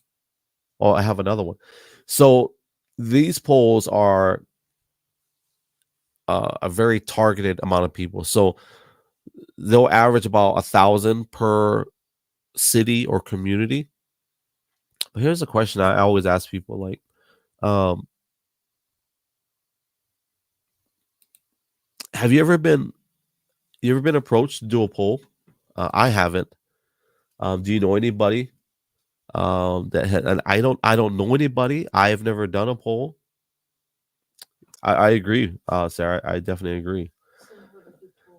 Oh, I have another one. So these polls are a very targeted amount of people. So they'll average about 1,000 per city or community. But here's a question I always ask people: like, have you ever been approached to do a poll? I haven't. Do you know anybody that had? And I don't know anybody. I have never done a poll. I agree, Sarah. I definitely agree.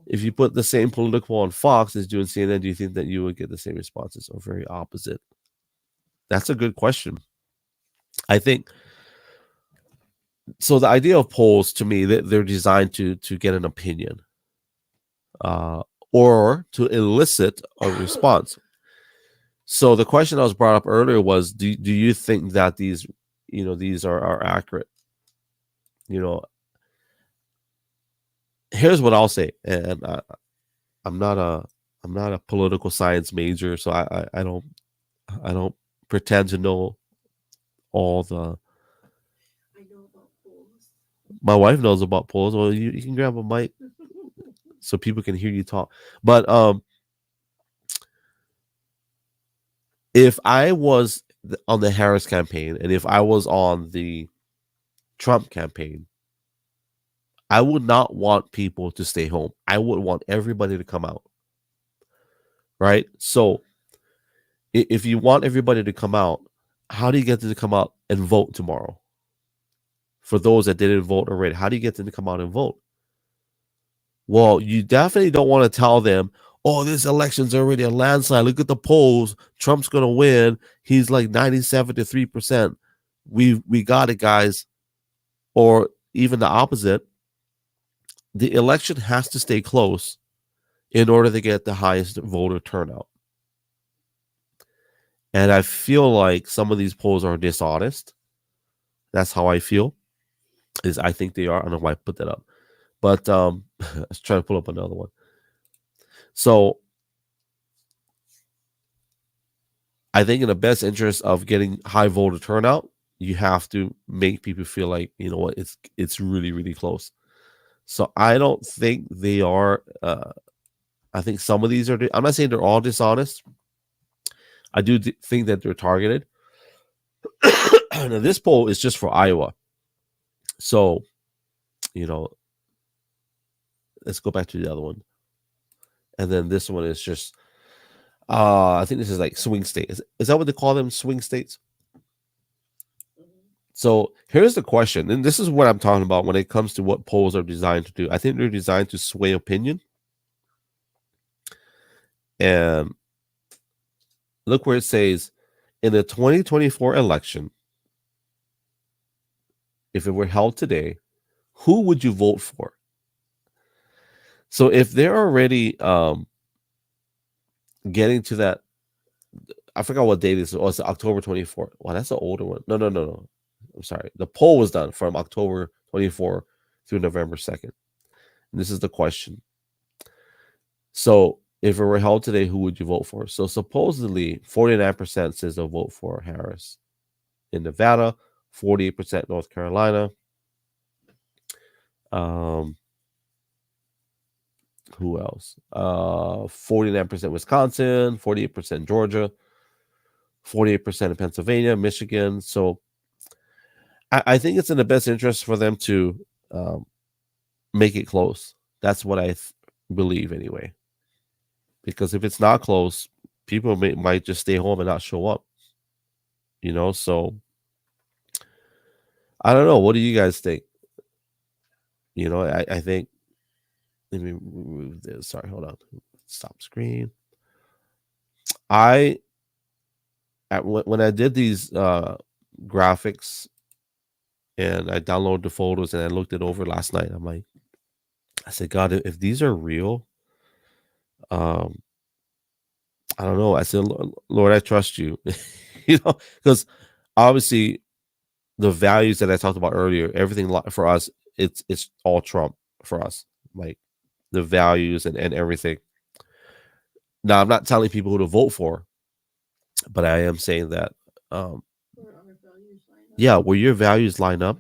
If you put the same political on Fox as doing CNN, do you think that you would get the same responses or very opposite? That's a good question. I think so. The idea of polls, to me, they're designed to get an opinion, or to elicit a response. So the question that was brought up earlier was, do you think that these are accurate? Here's what I'll say, and I'm not a political science major, so I don't pretend to know all the. I know about polls. My wife knows about polls. Well, you can grab a mic so people can hear you talk. But if I was on the Harris campaign and if I was on the Trump campaign, I would not want people to stay home. I would want everybody to come out. Right? So if you want everybody to come out, how do you get them to come out and vote tomorrow? For those that didn't vote already, how do you get them to come out and vote? Well, you definitely don't want to tell them, oh, this election's already a landslide. Look at the polls. Trump's going to win. He's like 97.3%. We got it, guys. Or even the opposite. The election has to stay close in order to get the highest voter turnout. And I feel like some of these polls are dishonest. That's how I feel. I think they are. I don't know why I put that up. But let's try to pull up another one. So I think in the best interest of getting high voter turnout, you have to make people feel like, you know what, it's really, really close. So I don't think they are. I think some of these are. I'm not saying they're all dishonest. I do think that they're targeted. Now, this poll is just for Iowa. So, let's go back to the other one. And then this one is just, I think this is like swing states. Is that what they call them, swing states? So here's the question. And this is what I'm talking about when it comes to what polls are designed to do. I think they're designed to sway opinion. And look where it says, in the 2024 election, if it were held today, who would you vote for? So if they're already getting to that, I forgot what date this was. Oh, it's October 24th. Wow, that's an older one. No. I'm sorry. The poll was done from October 24 through November 2nd. And this is the question. So if it were held today, who would you vote for? So supposedly 49% says they'll vote for Harris. In Nevada, 48% North Carolina. Who else? 49% Wisconsin, 48% Georgia, 48% in Pennsylvania, Michigan. So I think it's in the best interest for them to make it close. That's what I believe anyway. Because if it's not close, people might just stay home and not show up. So I don't know. What do you guys think? I think. Let me remove this. Sorry, hold on. Stop screen. When I did these graphics and I downloaded the photos and I looked it over last night, I said, God, if these are real, I don't know. I said, Lord, I trust you, because obviously the values that I talked about earlier, everything for us, it's all Trump for us, like the values and everything. Now, I'm not telling people who to vote for, but I am saying that, where your values line up,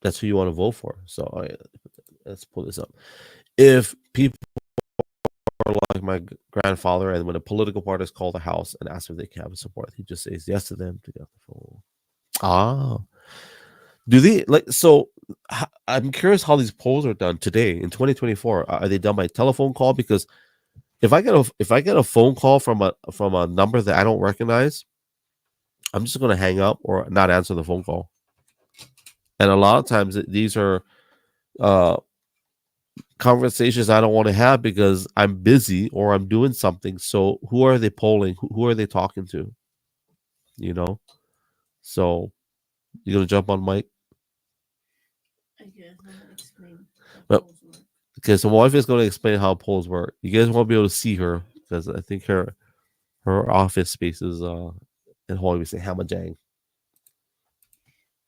that's who you want to vote for. So let's pull this up. If people are like my grandfather, and when a political party is called the House and asks if they can have support, he just says yes to them to get the phone. Do they so? I'm curious how these polls are done today in 2024. Are they done by telephone call? Because if I get a phone call from a number that I don't recognize, I'm just going to hang up or not answer the phone call. And a lot of times these are conversations I don't want to have because I'm busy or I'm doing something. So who are they polling? Who are they talking to? So you gonna jump on Mike? I guess I'll explain. Okay, so my wife is going to explain how polls work. You guys won't be able to see her because I think her office space is in Hawaii. We say Hamajang.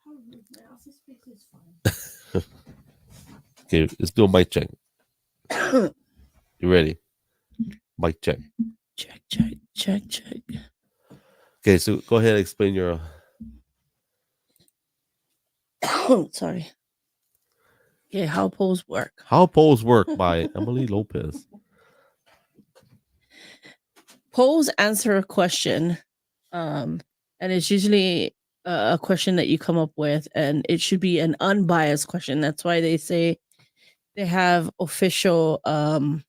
My office space is fine. Okay, let's do a mic check. You ready? Mic check. Check. Okay, so go ahead and explain your. Sorry. Okay, how polls work. How polls work by Emily Lopez. Polls answer a question, and it's usually a question that you come up with, and it should be an unbiased question. That's why they say they have official polls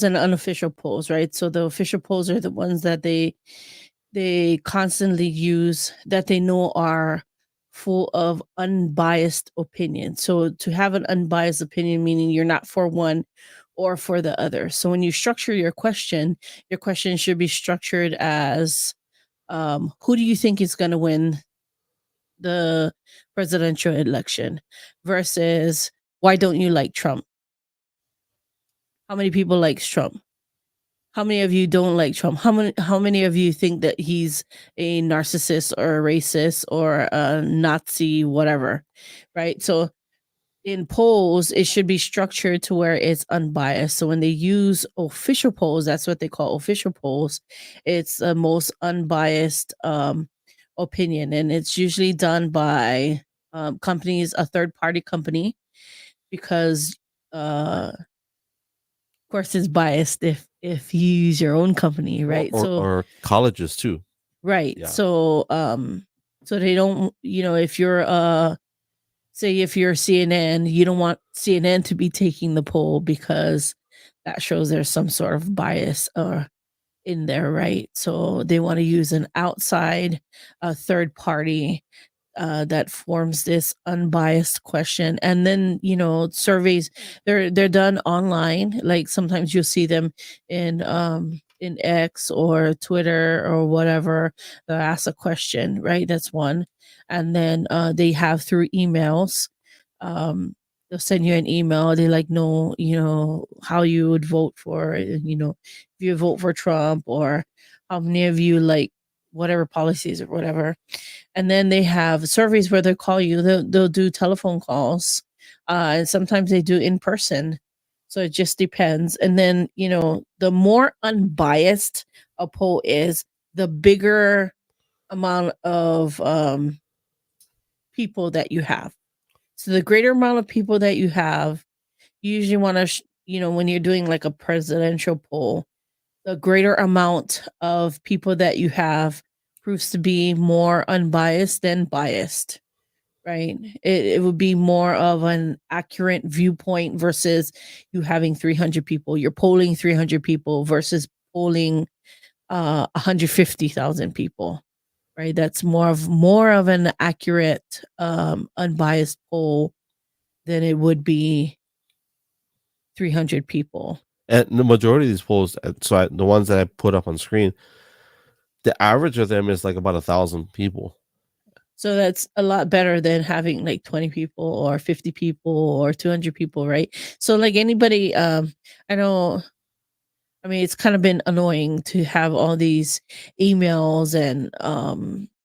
and unofficial polls, right? So the official polls are the ones that they constantly use, that they know are full of unbiased opinion. So to have an unbiased opinion, meaning you're not for one or for the other. So when you structure your question should be structured as, who do you think is going to win the presidential election, versus why don't you like Trump? How many people like Trump? How many of you don't like Trump? How many of you think that he's a narcissist or a racist or a Nazi, whatever, right? So in polls, it should be structured to where it's unbiased. So when they use official polls, that's what they call official polls. It's the most unbiased opinion, and it's usually done by companies, a third-party company, because of course it's biased if you use your own company, right? Or colleges too, right? Yeah. So so they don't, if you're say if you're CNN, you don't want CNN to be taking the poll because that shows there's some sort of bias in there, right? So they want to use an outside third party that forms this unbiased question. And then, surveys, they're done online. Like sometimes you'll see them in X or Twitter or whatever. They'll ask a question, right? That's one. And then they have through emails. They'll send you an email. They know, how you would vote for, if you vote for Trump, or how many of you like whatever policies or whatever. And then they have surveys where they call you. They'll do telephone calls, and sometimes they do in person. So it just depends. And then, the more unbiased a poll is, the bigger amount of people that you have. So the greater amount of people that you have, you usually want to, when you're doing like a presidential poll, the greater amount of people that you have proves to be more unbiased than biased, right? It would be more of an accurate viewpoint versus you having 300 people. You're polling 300 people versus polling 150,000 people, right? That's more of an accurate, unbiased poll than it would be 300 people. And the majority of these polls, the ones that I put up on screen, the average of them is like about 1,000 people. So that's a lot better than having like 20 people or 50 people or 200 people, right? So like anybody, I know, I mean, it's kind of been annoying to have all these emails and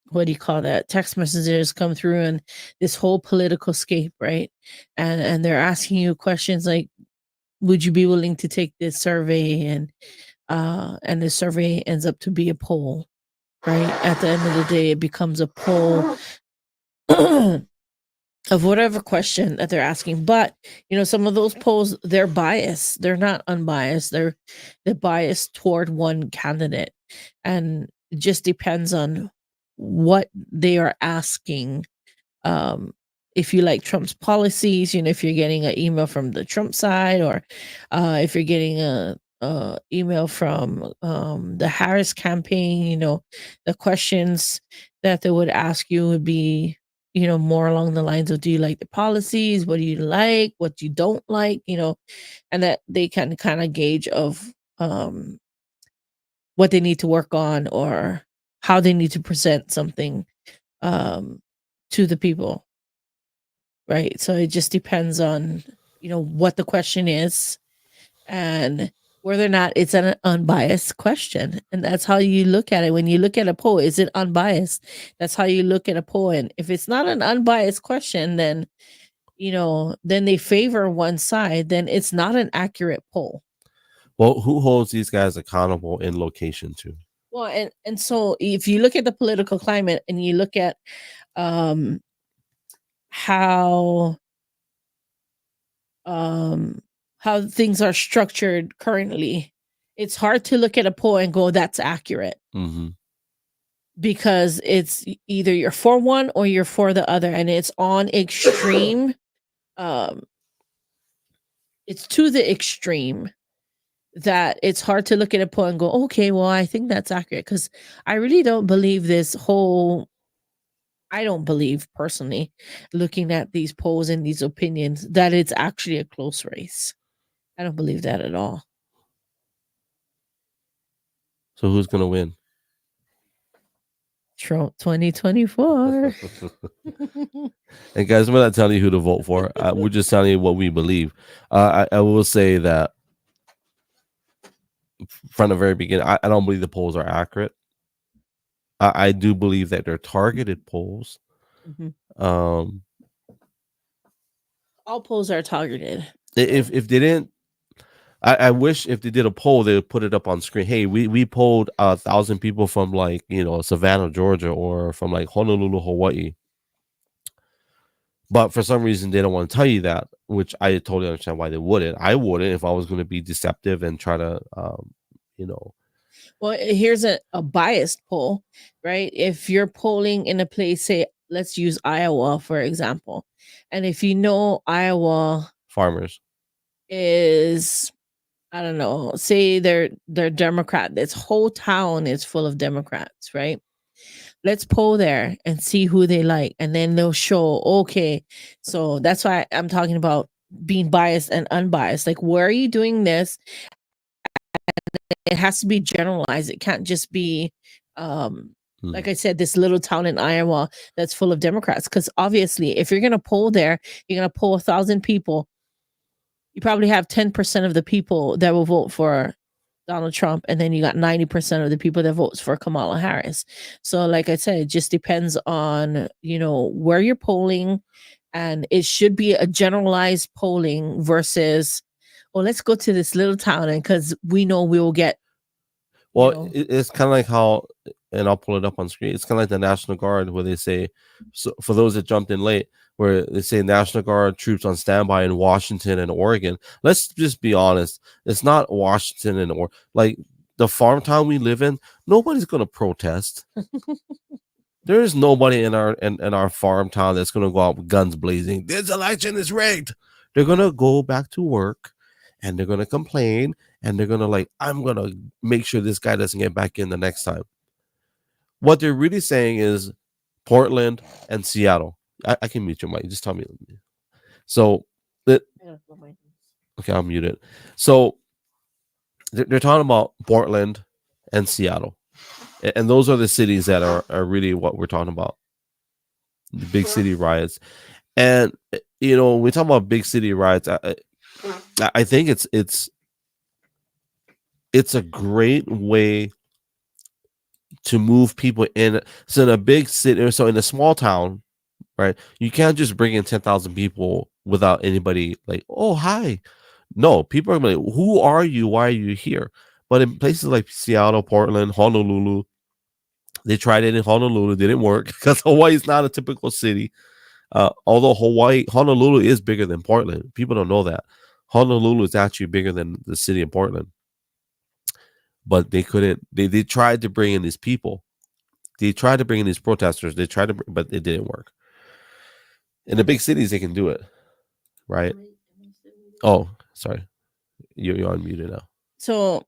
what do you call that, text messages come through, and this whole political scape, right? And they're asking you questions like, would you be willing to take this survey? And the survey ends up to be a poll, right? At the end of the day, it becomes a poll of whatever question that they're asking. But some of those polls, they're biased. They're not unbiased. They're biased toward one candidate, and it just depends on what they are asking. If you like Trump's policies, if you're getting an email from the Trump side, or if you're getting a email from the Harris campaign, the questions that they would ask you would be, more along the lines of, do you like the policies? What do you like? What you don't like? And that they can kind of gauge of what they need to work on or how they need to present something to the people. Right. So it just depends on, what the question is and whether or not it's an unbiased question. And that's how you look at it. When you look at a poll, is it unbiased? That's how you look at a poll. And if it's not an unbiased question, then, then they favor one side, then it's not an accurate poll. Well, who holds these guys accountable in location too? Well, and so if you look at the political climate and you look at how things are structured currently, it's hard to look at a poll and go, that's accurate. Mm-hmm. Because it's either you're for one or you're for the other, and it's on extreme. It's to the extreme that it's hard to look at a poll and go, okay, well, I think that's accurate, because I really don't believe this whole. I don't believe personally, looking at these polls and these opinions, that it's actually a close race. I don't believe that at all. So who's going to win? Trump 2024. And guys, we're not telling you who to vote for. We're just telling you what we believe. I will say that from the very beginning, I don't believe the polls are accurate. I do believe that they're targeted polls. Mm-hmm. All polls are targeted. If they didn't, I wish if they did a poll, they would put it up on screen. Hey, we polled 1,000 people from like Savannah, Georgia, or from like Honolulu, Hawaii. But for some reason, they don't want to tell you that, which I totally understand why they wouldn't. I wouldn't if I was going to be deceptive and try to, Well, here's a biased poll, right? If you're polling in a place, say, let's use Iowa, for example. And if Iowa farmers is, I don't know, say they're Democrat. This whole town is full of Democrats, right? Let's poll there and see who they like. And then they'll show, okay, so that's why I'm talking about being biased and unbiased. Like, where are you doing this? It has to be generalized. It can't just be, like I said, this little town in Iowa that's full of Democrats. Because obviously, if you're going to poll there, you're going to poll 1,000 people. You probably have 10% of the people that will vote for Donald Trump, and then you got 90% of the people that votes for Kamala Harris. So, like I said, it just depends on where you're polling, and it should be a generalized polling versus, well, let's go to this little town, and because we know we will get. Well, it's kind of like how, and I'll pull it up on screen. It's kind of like the National Guard, where they say, so for those that jumped in late, where they say National Guard troops on standby in Washington and Oregon. Let's just be honest. It's not Washington and like the farm town we live in, nobody's going to protest. There is nobody in our farm town that's going to go out with guns blazing. This election is rigged. They're going to go back to work and they're going to complain and they're going to I'm going to make sure this guy doesn't get back in the next time. What they're really saying is Portland and Seattle. I can mute your mic. Just tell me. So, okay, I'll mute it. So, they're talking about Portland and Seattle. And those are the cities that are really what we're talking about. The big city riots. And, when we talk about big city riots, I think it's a great way to move people in. So in a big city, so in a small town, right, you can't just bring in 10,000 people without anybody oh, hi. No, people are like, who are you? Why are you here? But in places like Seattle, Portland, Honolulu, they tried it in Honolulu. Didn't work because Hawaii is not a typical city. Although Honolulu is bigger than Portland. People don't know that. Honolulu is actually bigger than the city of Portland. But they couldn't. They tried to bring in these people. They tried to bring in these protesters. But it didn't work. In the big cities, they can do it, right? Oh, sorry, you're unmuted now. So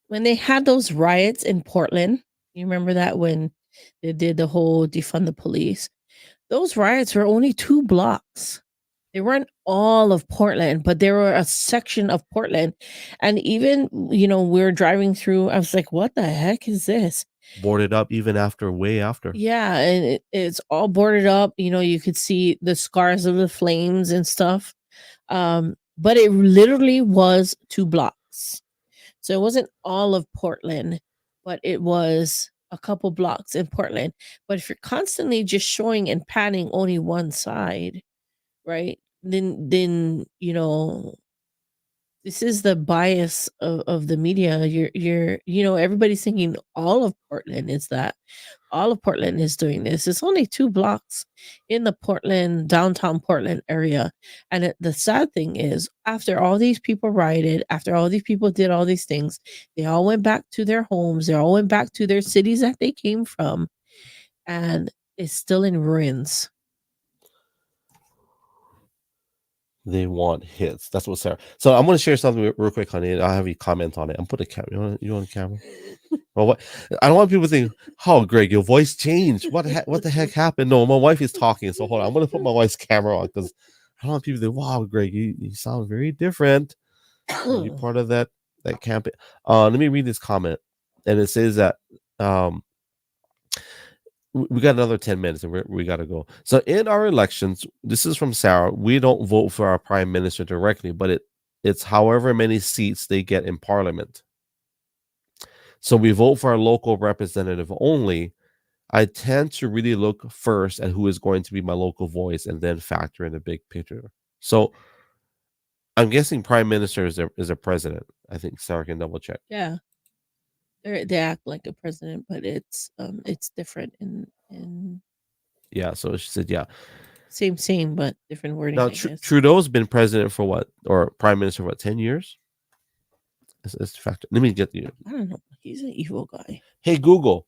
when they had those riots in Portland, you remember that when they did the whole defund the police? Those riots were only 2 blocks. They weren't all of Portland, but they were a section of Portland. And even, we were driving through, I was like, what the heck is this? Boarded up even way after. Yeah, and it's all boarded up. You could see the scars of the flames and stuff. But it literally was 2 blocks. So it wasn't all of Portland, but it was a couple blocks in Portland. But if you're constantly just showing and panning only one side, right? Then this is the bias of the media. You're everybody's thinking all of Portland is that. All of Portland is doing this. It's only 2 blocks in the downtown Portland area. And the sad thing is, after all these people rioted, after all these people did all these things, they all went back to their homes. They all went back to their cities that they came from. And it's still in ruins. They want hits. That's what Sarah. So I'm going to share something real quick, honey. I'll have you comment on it. I'm putting a camera. You want a camera? Well, what? I don't want people to think, "Oh, Greg, your voice changed. What the heck happened?" No, my wife is talking. So hold on. I'm going to put my wife's camera on because I don't want people to think, "Wow, Greg, you sound very different. You're part of that campaign." Let me read this comment, and it says that we got another 10 minutes and we got to go. So in our elections, this is from Sarah, we don't vote for our prime minister directly, but it's however many seats they get in parliament. So we vote for our local representative only. I tend to really look first at who is going to be my local voice and then factor in the big picture. So I'm guessing prime minister is a president. I think Sarah can double check. Yeah. They act like a president, but it's different in Yeah, so she said yeah. Same, but different wording. Now Trudeau's been president for what, or prime minister for what, 10 years? It's factor. Let me get you. I don't know. He's an evil guy. Hey Google,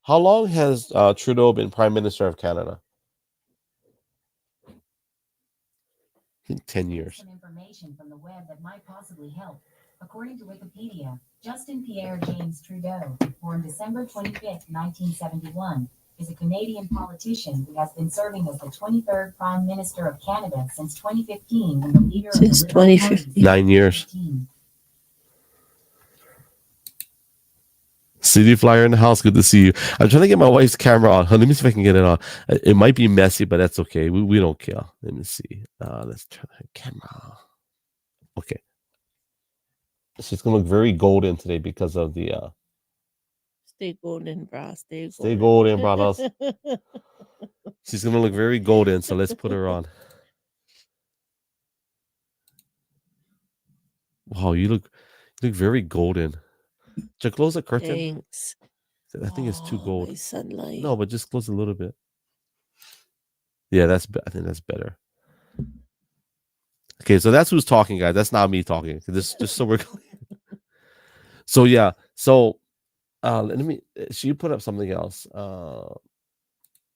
how long has Trudeau been prime minister of Canada? I think 10 years. Some information from the web that might possibly help. According to Wikipedia, Justin Pierre James Trudeau, born December 25th, 1971, is a Canadian politician who has been serving as the 23rd Prime Minister of Canada since 2015 when the leader Since of the Liberal 2015. 9 years. City Flyer in the house. Good to see you. I'm trying to get my wife's camera on. Let me see if I can get it on. It might be messy, but that's okay. We don't care. Let me see. Let's turn the camera. Okay. She's gonna look very golden today because of the Stay golden, bro. Stay golden, brothers. She's gonna look very golden, so let's put her on. Wow, you look very golden. Just close the curtain. Thanks. I think it's too gold. My sunlight. No, but just close a little bit. Yeah, I think that's better. Okay, so that's who's talking, guys. That's not me talking. Just so we're clear. So yeah, so let me. She put up something else.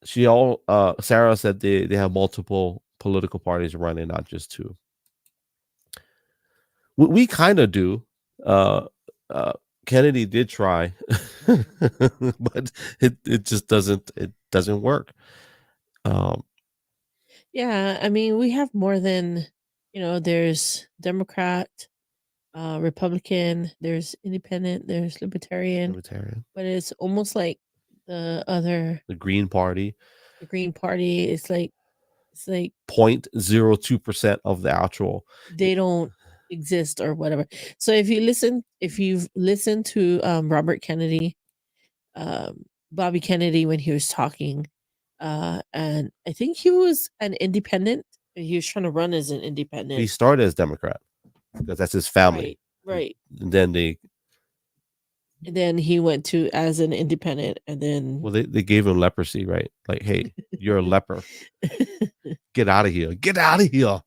Sarah said they have multiple political parties running, not just two. We kind of do. Uh, Kennedy did try, but it just doesn't work. Yeah, I mean, we have more than, there's Democrat, Republican, there's independent, there's libertarian, Libertarian, but it's almost like the the Green Party, Green Party. It's like 0.02% of the actual. they don't exist or whatever. So if you've listened to Robert Kennedy, Bobby Kennedy when he was talking, and I think he was an independent. He was trying to run as an He independent. started as Democrat because that's his family. Right. And then And then he went to as an independent, and then they gave him leprosy, right? Like, hey, you're a leper. Get out of here. Get out of here.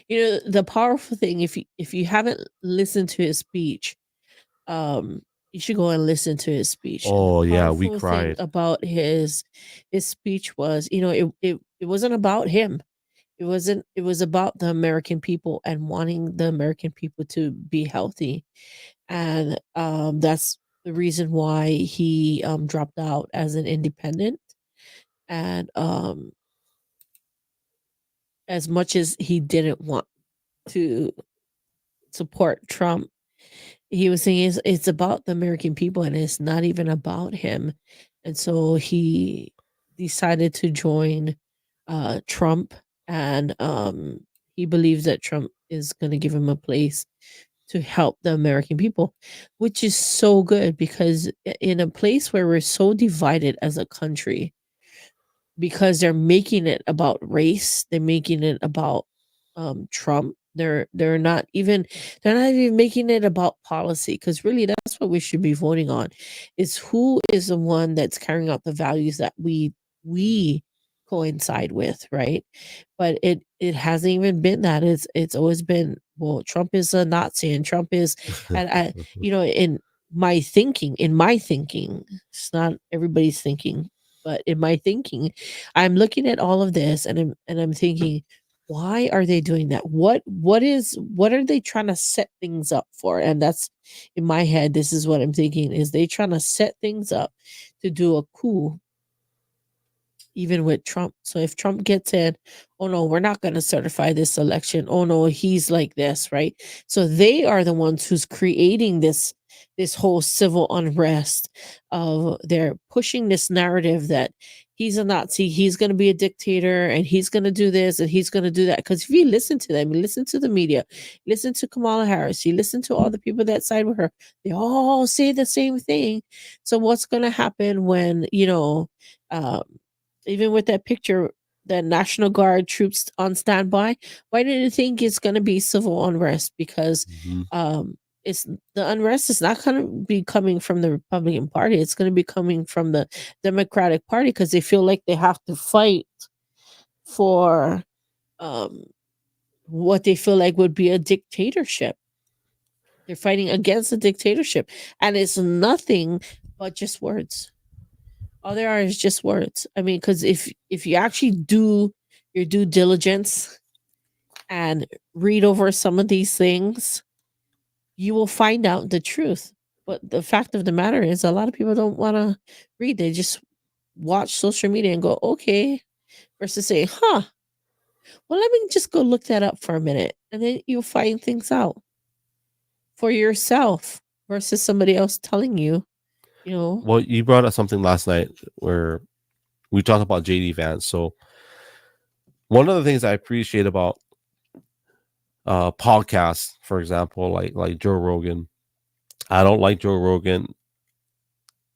The powerful thing, if you haven't listened to his speech, you should go and listen to his speech. And the Oh yeah, we powerful thing cried. about his speech was, it wasn't about him. It was about the American people and wanting the American people to be healthy. And that's the reason why he dropped out as an independent. And as much as he didn't want to support Trump, he was saying it's about the American people and it's not even about him. And so he decided to join Trump, and he believes that Trump is going to give him a place to help the American people, which is so good, because in a place where we're so divided as a country, because they're making it about race, they're making it about Trump. They're not even making it about policy, because really that's what we should be voting on, is who is the one that's carrying out the values that we coincide with, right? But it hasn't even been that. It's always been, well, Trump is a Nazi and Trump is, and I in my thinking, it's not everybody's thinking, but in my thinking, I'm looking at all of this and I'm thinking, why are they doing that? What are they trying to set things up for? And that's, in my head, this is what I'm thinking, is they trying to set things up to do a coup, even with Trump. So if Trump gets in, oh no, we're not going to certify this election. Oh no, he's like this, right? So they are the ones who's creating this whole civil unrest. They're pushing this narrative that he's a Nazi, he's going to be a dictator, and he's going to do this and he's going to do that. Because if you listen to them, you listen to the media, listen to Kamala Harris, you listen to all the people that side with her, they all say the same thing. So what's going to happen when, even with that picture, the National Guard troops on standby, why do you think it's going to be civil unrest? Because it's the unrest is not going to be coming from the Republican Party. It's going to be coming from the Democratic Party, because they feel like they have to fight for what they feel like would be a dictatorship. They're fighting against a dictatorship, and it's nothing but just words. All there are is just words. I mean, because if you actually do your due diligence and read over some of these things, you will find out the truth. But the fact of the matter is, a lot of people don't want to read. They just watch social media and go, okay, versus say, well, let me just go look that up for a minute. And then you'll find things out for yourself versus somebody else telling you. Well, you brought up something last night where we talked about JD Vance. So one of the things I appreciate about podcasts, for example, like Joe Rogan, I don't like Joe Rogan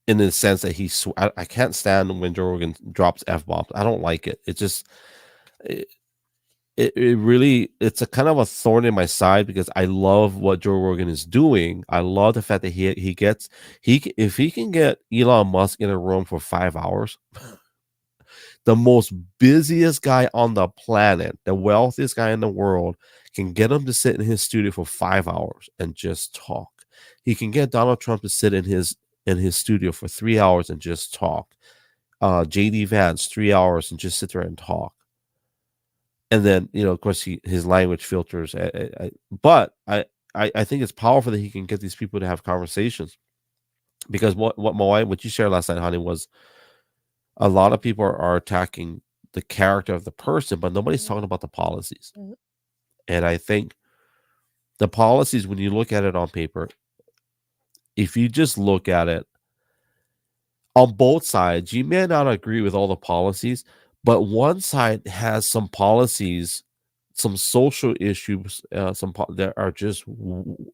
in the sense that I can't stand when Joe Rogan drops F-bombs. I don't like it. It just it really, it's a kind of a thorn in my side, because I love what Joe Rogan is doing. I love the fact that if he can get Elon Musk in a room for 5 hours, the most busiest guy on the planet, the wealthiest guy in the world, can get him to sit in his studio for 5 hours and just talk He can get Donald Trump to sit in his studio for 3 hours and just talk. JD Vance 3 hours and just sit there and talk. And then, of course, his language filters. But I think it's powerful that he can get these people to have conversations, because what you shared last night, honey, was a lot of people are attacking the character of the person, but nobody's talking about the policies. Mhm. And I think the policies, when you look at it on paper, if you just look at it on both sides, you may not agree with all the policies, but one side has some policies, some social issues, that are just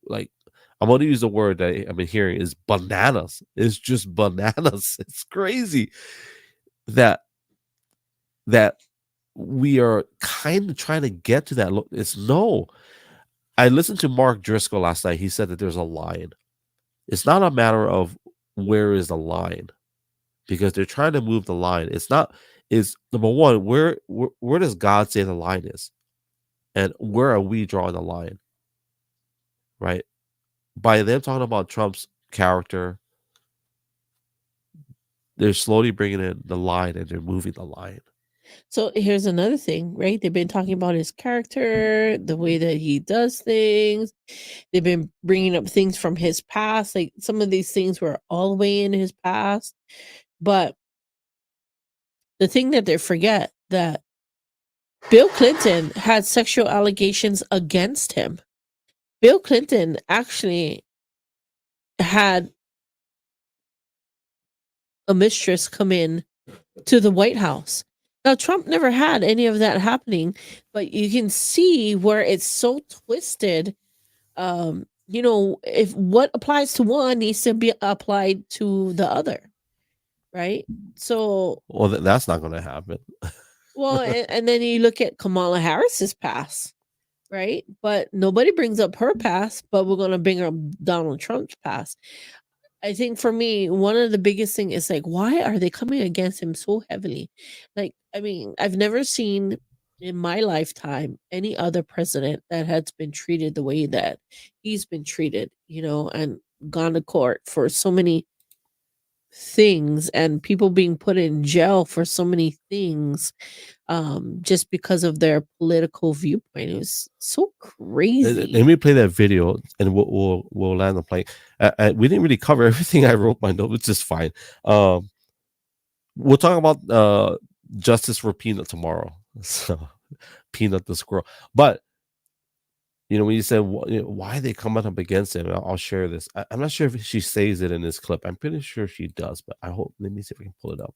like, I'm going to use the word that I've been hearing is bananas. It's just bananas. It's crazy that we are kind of trying to get to that. Look, I listened to Mark Driscoll last night. He said that there's a line. It's not a matter of where is the line, because they're trying to move the line. It's number one, where does God say the line is? And where are we drawing the line? Right? By them talking about Trump's character, they're slowly bringing in the line, and they're moving the line. So here's another thing, right? They've been talking about his character, the way that he does things. They've been bringing up things from his past. Like, some of these things were all the way in his past. But the thing that they forget, that Bill Clinton had sexual allegations against him. Bill Clinton actually had a mistress come in to the White House. Now, Trump never had any of that happening, but you can see where it's so twisted. If what applies to one needs to be applied to the other, right? So, Well, that's not going to happen. well, and then you look at Kamala Harris's past, right? But nobody brings up her past, but we're going to bring up Donald Trump's past. I think for me, one of the biggest thing is, like, why are they coming against him so heavily? Like, I mean, I've never seen in my lifetime any other president that has been treated the way that he's been treated, and gone to court for so many things, and people being put in jail for so many things, just because of their political viewpoint. It was so crazy. Let me play that video, and we'll land the plane. We didn't really cover everything. I wrote my note, which is fine. We'll talk about justice for Peanut tomorrow. So, Peanut the squirrel. But when you said why they coming up against him, I'll share this. I'm not sure if she says it in this clip. I'm pretty sure she does, but let me see if I can pull it up.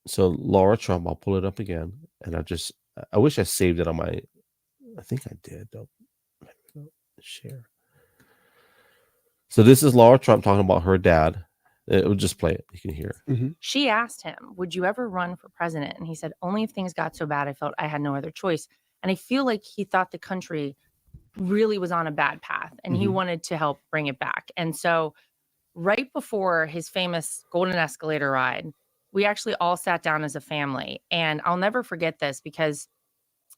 So Laura Trump, I'll pull it up again, and I wish I saved it on my. I think I did though. Share. So this is Laura Trump talking about her dad. It will just play it. You can hear it. She asked him, would you ever run for president? And he said, only if things got so bad I felt I had no other choice. And I feel like he thought the country really was on a bad path, and he wanted to help bring it back. And so right before his famous golden escalator ride, we actually all sat down as a family. And I'll never forget this, because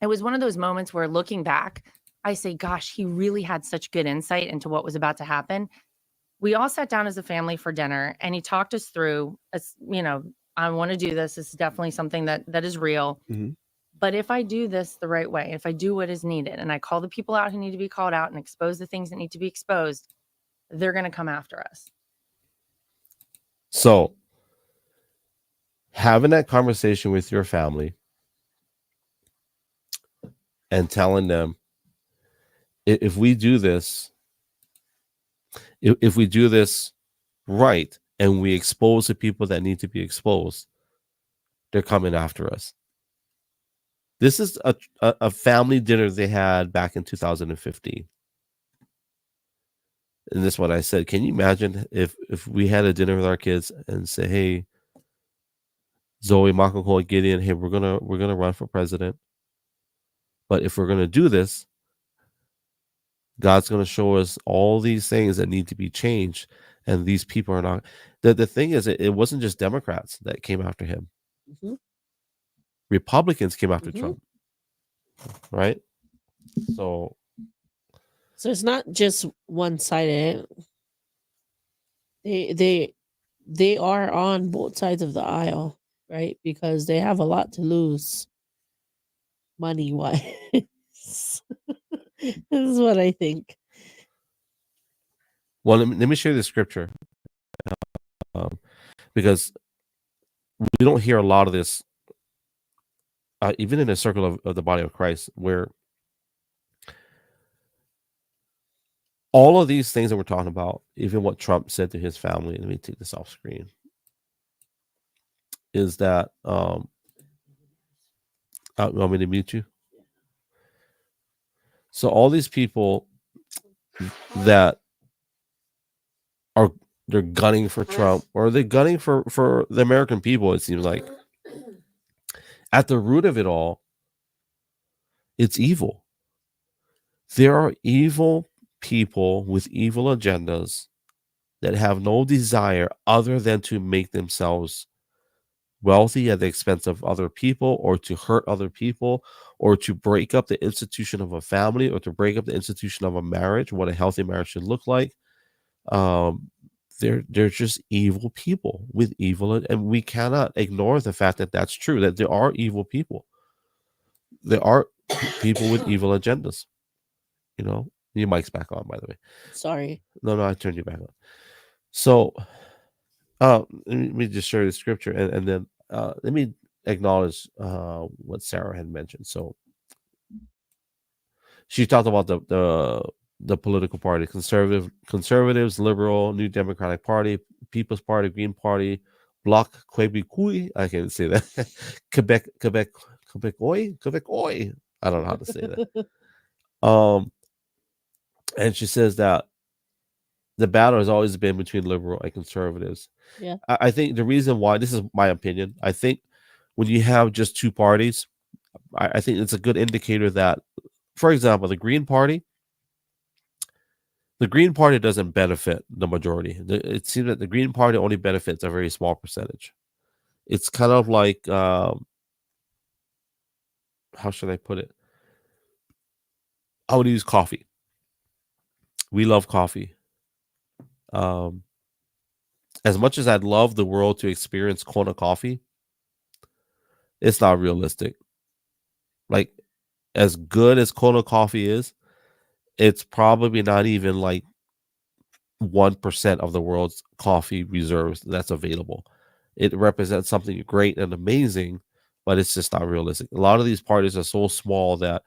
it was one of those moments where, looking back, I say, gosh, he really had such good insight into what was about to happen. We all sat down as a family for dinner, and he talked us through, I want to do this. This is definitely something that is real. But if I do this the right way, if I do what is needed, and I call the people out who need to be called out and expose the things that need to be exposed, they're going to come after us. So, having that conversation with your family and telling them, if we do this right, and we expose the people that need to be exposed, they're coming after us. This is a family dinner they had back in 2015. And this is what I said. Can you imagine if we had a dinner with our kids and say, hey, Zoe, Makako, Gideon, hey, we're gonna run for president. But if we're gonna do this, God's gonna show us all these things that need to be changed, and these people are not. The thing is, it wasn't just Democrats that came after him. Republicans came after Trump, right? So So it's not just one-sided. They are on both sides of the aisle, right? Because they have a lot to lose money wise. This is what I think. Well, let me share the scripture, because we don't hear a lot of this, even in the circle of the body of Christ, where all of these things that we're talking about, even what Trump said to his family, let me take this off screen, is that, you want me to mute you? So all these people that they're gunning for Trump, or they're gunning for the American people, it seems like. At the root of it all, it's evil. There are evil people with evil agendas that have no desire other than to make themselves wealthy at the expense of other people, or to hurt other people, or to break up the institution of a family, or to break up the institution of a marriage, what a healthy marriage should look like. They're just evil people with evil, and we cannot ignore the fact that that's true, that there are evil people. There are people with evil agendas. Your mic's back on, by the way. Sorry. No, I turned you back on. So, let me just share the scripture, and then let me acknowledge what Sarah had mentioned. So, she talked about the political party: conservatives, liberal, New Democratic Party, People's Party, Green Party, Bloc Québécois. I can't say that. Quebecois. I don't know how to say that. And she says that the battle has always been between liberal and conservatives. Yeah. I think the reason why, this is my opinion, I think when you have just two parties, I think it's a good indicator that, for example, the Green Party doesn't benefit the majority. It seems that the Green Party only benefits a very small percentage. It's kind of like, how should I put it? I would use coffee. We love coffee. As much as I'd love the world to experience Kona coffee, it's not realistic. Like, as good as Kona coffee is, it's probably not even like 1% of the world's coffee reserves that's available. It represents something great and amazing, but it's just not realistic. A lot of these parties are so small that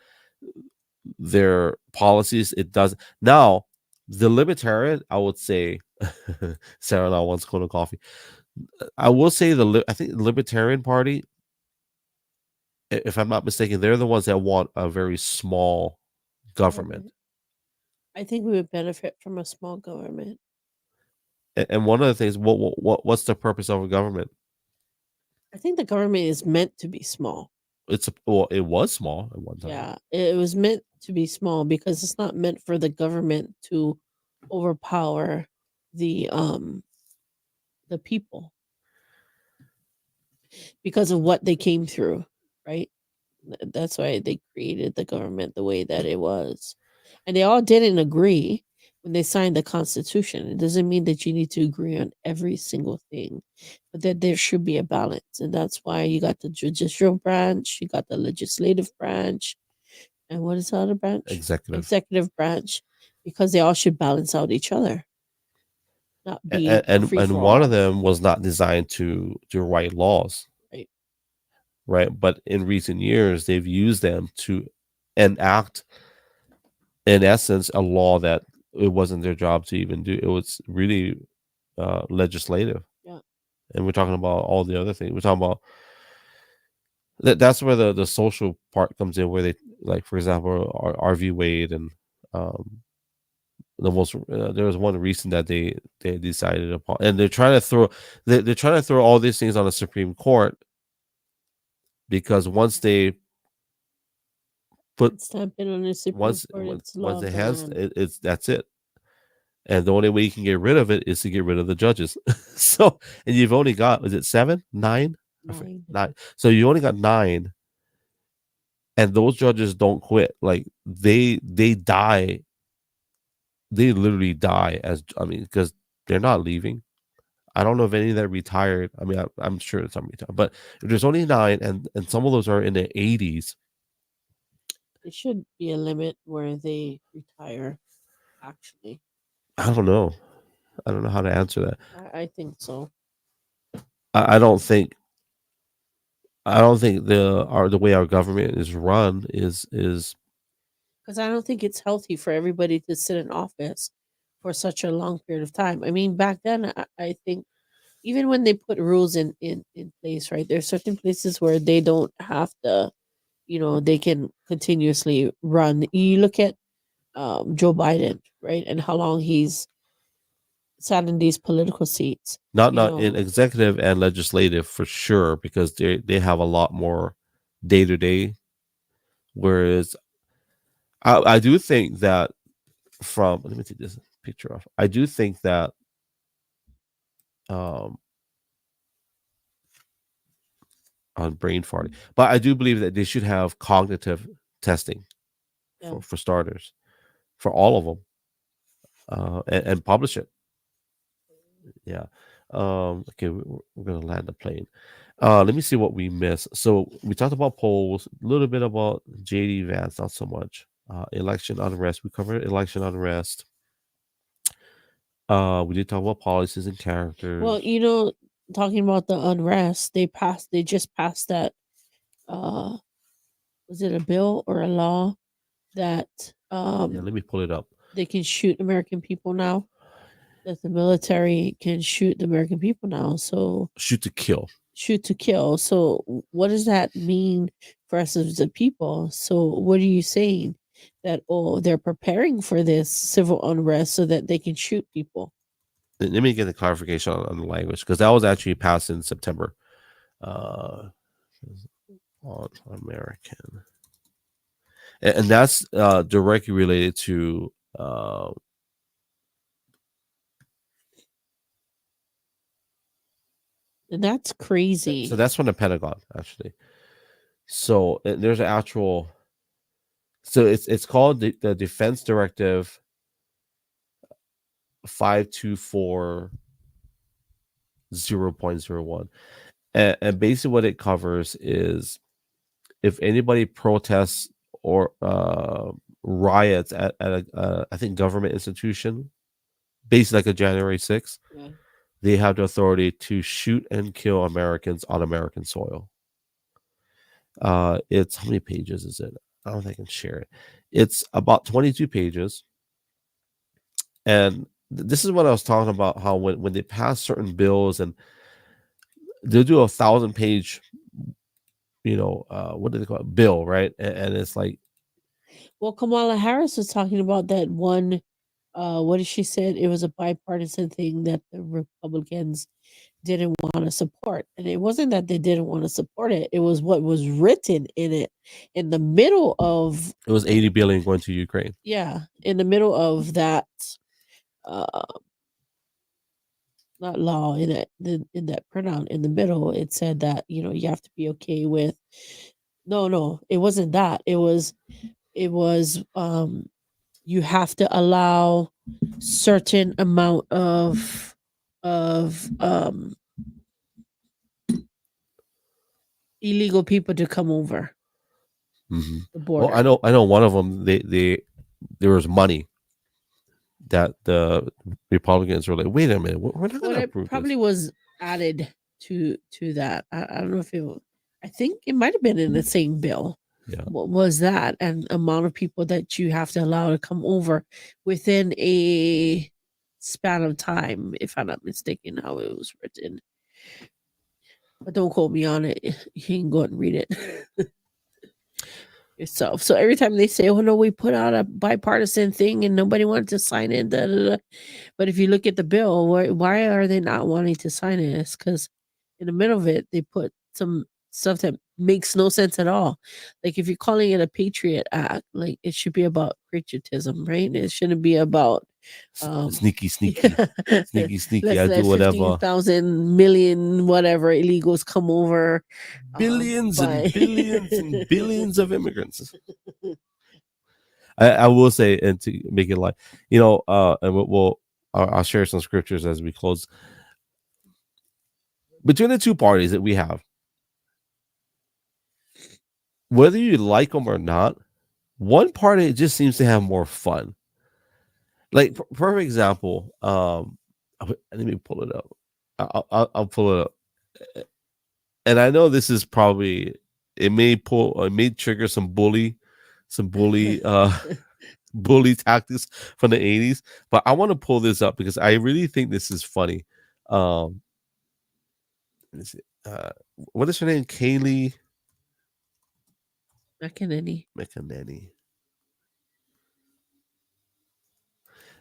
their policies, it does. Now, the Libertarian, I would say, Sarah now wants Kona coffee. I will say I think the Libertarian Party, if I'm not mistaken, they're the ones that want a very small government. I think we would benefit from a small government. And one of the things, what's the purpose of a government? I think the government is meant to be small. It was small at one time. Yeah, it was meant to be small because it's not meant for the government to overpower the people because of what they came through, right? That's why they created the government the way that it was. And they all didn't agree when they signed the Constitution. It doesn't mean that you need to agree on every single thing, but that there should be a balance. And that's why you got the judicial branch, you got the legislative branch, and what is the other branch? Executive branch, because they all should balance out each other. Not be and one of them was not designed to write laws. Right. But in recent years, they've used them to enact, in essence, a law that it wasn't their job to even do. It was really legislative. Yeah. And we're talking about all the other things. We're talking about that's where the social part comes in, where they, like, for example, RV Wade, and there was one recent that they decided upon, and they're trying to throw all these things on the Supreme Court, because once they put stamp it on the Supreme Court, once it has, it's that's it. And the only way you can get rid of it is to get rid of the judges. So, and you've only got, is it 7, 9? 9. So you only got 9, and those judges don't quit. Like, they die they literally die because they're not leaving. I don't know if any that retired. I mean, I'm sure some retired, but if there's only 9, and some of those are in the 80s. It should be a limit where they retire. Actually, I don't know. I don't know how to answer that. I think so. I don't think. I don't think the way our government is run is Because I don't think it's healthy for everybody to sit in office for such a long period of time. I mean, back then, I think even when they put rules in place, right? There's certain places where they don't have to, they can continuously run. You look at Joe Biden, right, and how long he's sat in these political seats. not you in know. executive and legislative for sure, because they have a lot more day to day. Whereas I do think that let me take this picture off. I do think that on brain farting, but I do believe that they should have cognitive testing Yeah. for starters, for all of them, and publish it. Yeah. Okay, we're gonna land the plane. Let me see what we missed. So we talked about polls, a little bit about JD Vance, not so much. Election unrest. We covered election unrest. We did talk about policies and characters. Well, talking about the unrest, they just passed that was it a bill or a law that yeah, let me pull it up. they can shoot American people now? That the military can shoot the American people now. So Shoot to kill. shoot to kill. So what does that mean for us as a people? So what are you saying? That they're preparing for this civil unrest so that they can shoot people? Let me get the clarification on the language, because that was actually passed in September. On American, and that's directly related to And that's crazy. so that's from the Pentagon, actually. So there's an actual. So it's called the Defense Directive 524.0.01, and basically what it covers is if anybody protests or riots at a I think government institution, basically like a January 6th, Yeah. they have the authority to shoot and kill Americans on American soil. It's, how many pages is it? I don't think I can share it. It's about 22 pages. And this is what I was talking about, how when they pass certain bills and they'll do 1,000-page, what do they call it? Bill, right? And it's like, Well, Kamala Harris was talking about that one. What did she said? It was a bipartisan thing that the Republicans didn't want to support, and it wasn't that they didn't want to support it. It was what was written in it in the middle of. it was $80 billion going to Ukraine. Yeah, in the middle of that. Not law in that printout in the middle, it said that you have to be okay with. No, it wasn't that. It was you have to allow certain amount of illegal people to come over Mm-hmm. the border. Well, I know one of them. There was money that the Republicans were like, wait a minute, we're not going to it approve probably this. was added to that. I don't know if I think it might have been in the same bill. Yeah. What was that? And amount of people that you have to allow to come over within a span of time, if I'm not mistaken, how it was written. But don't quote me on it. You can go and read it yourself. So every time they say, "Oh no, we put out a bipartisan thing and nobody wanted to sign it," da, da, da. But if you look at the bill, why are they not wanting to sign it? It's because in the middle of it, they put some stuff that makes no sense at all. Like if you're calling it a Patriot Act, like it should be about patriotism, right? It shouldn't be about Sneaky. I let do whatever. 15,000 million whatever illegals come over. Billions and billions and billions of immigrants. I will say, and to make it light, and I'll share some scriptures as we close. Between the two parties that we have, whether you like them or not, one party just seems to have more fun. Like, perfect example. Let me pull it up. I'll pull it up. And I know this is probably it may trigger some bully bully tactics from the 80s, but I want to pull this up because I really think this is funny. What is her name? Kayleigh McEnany.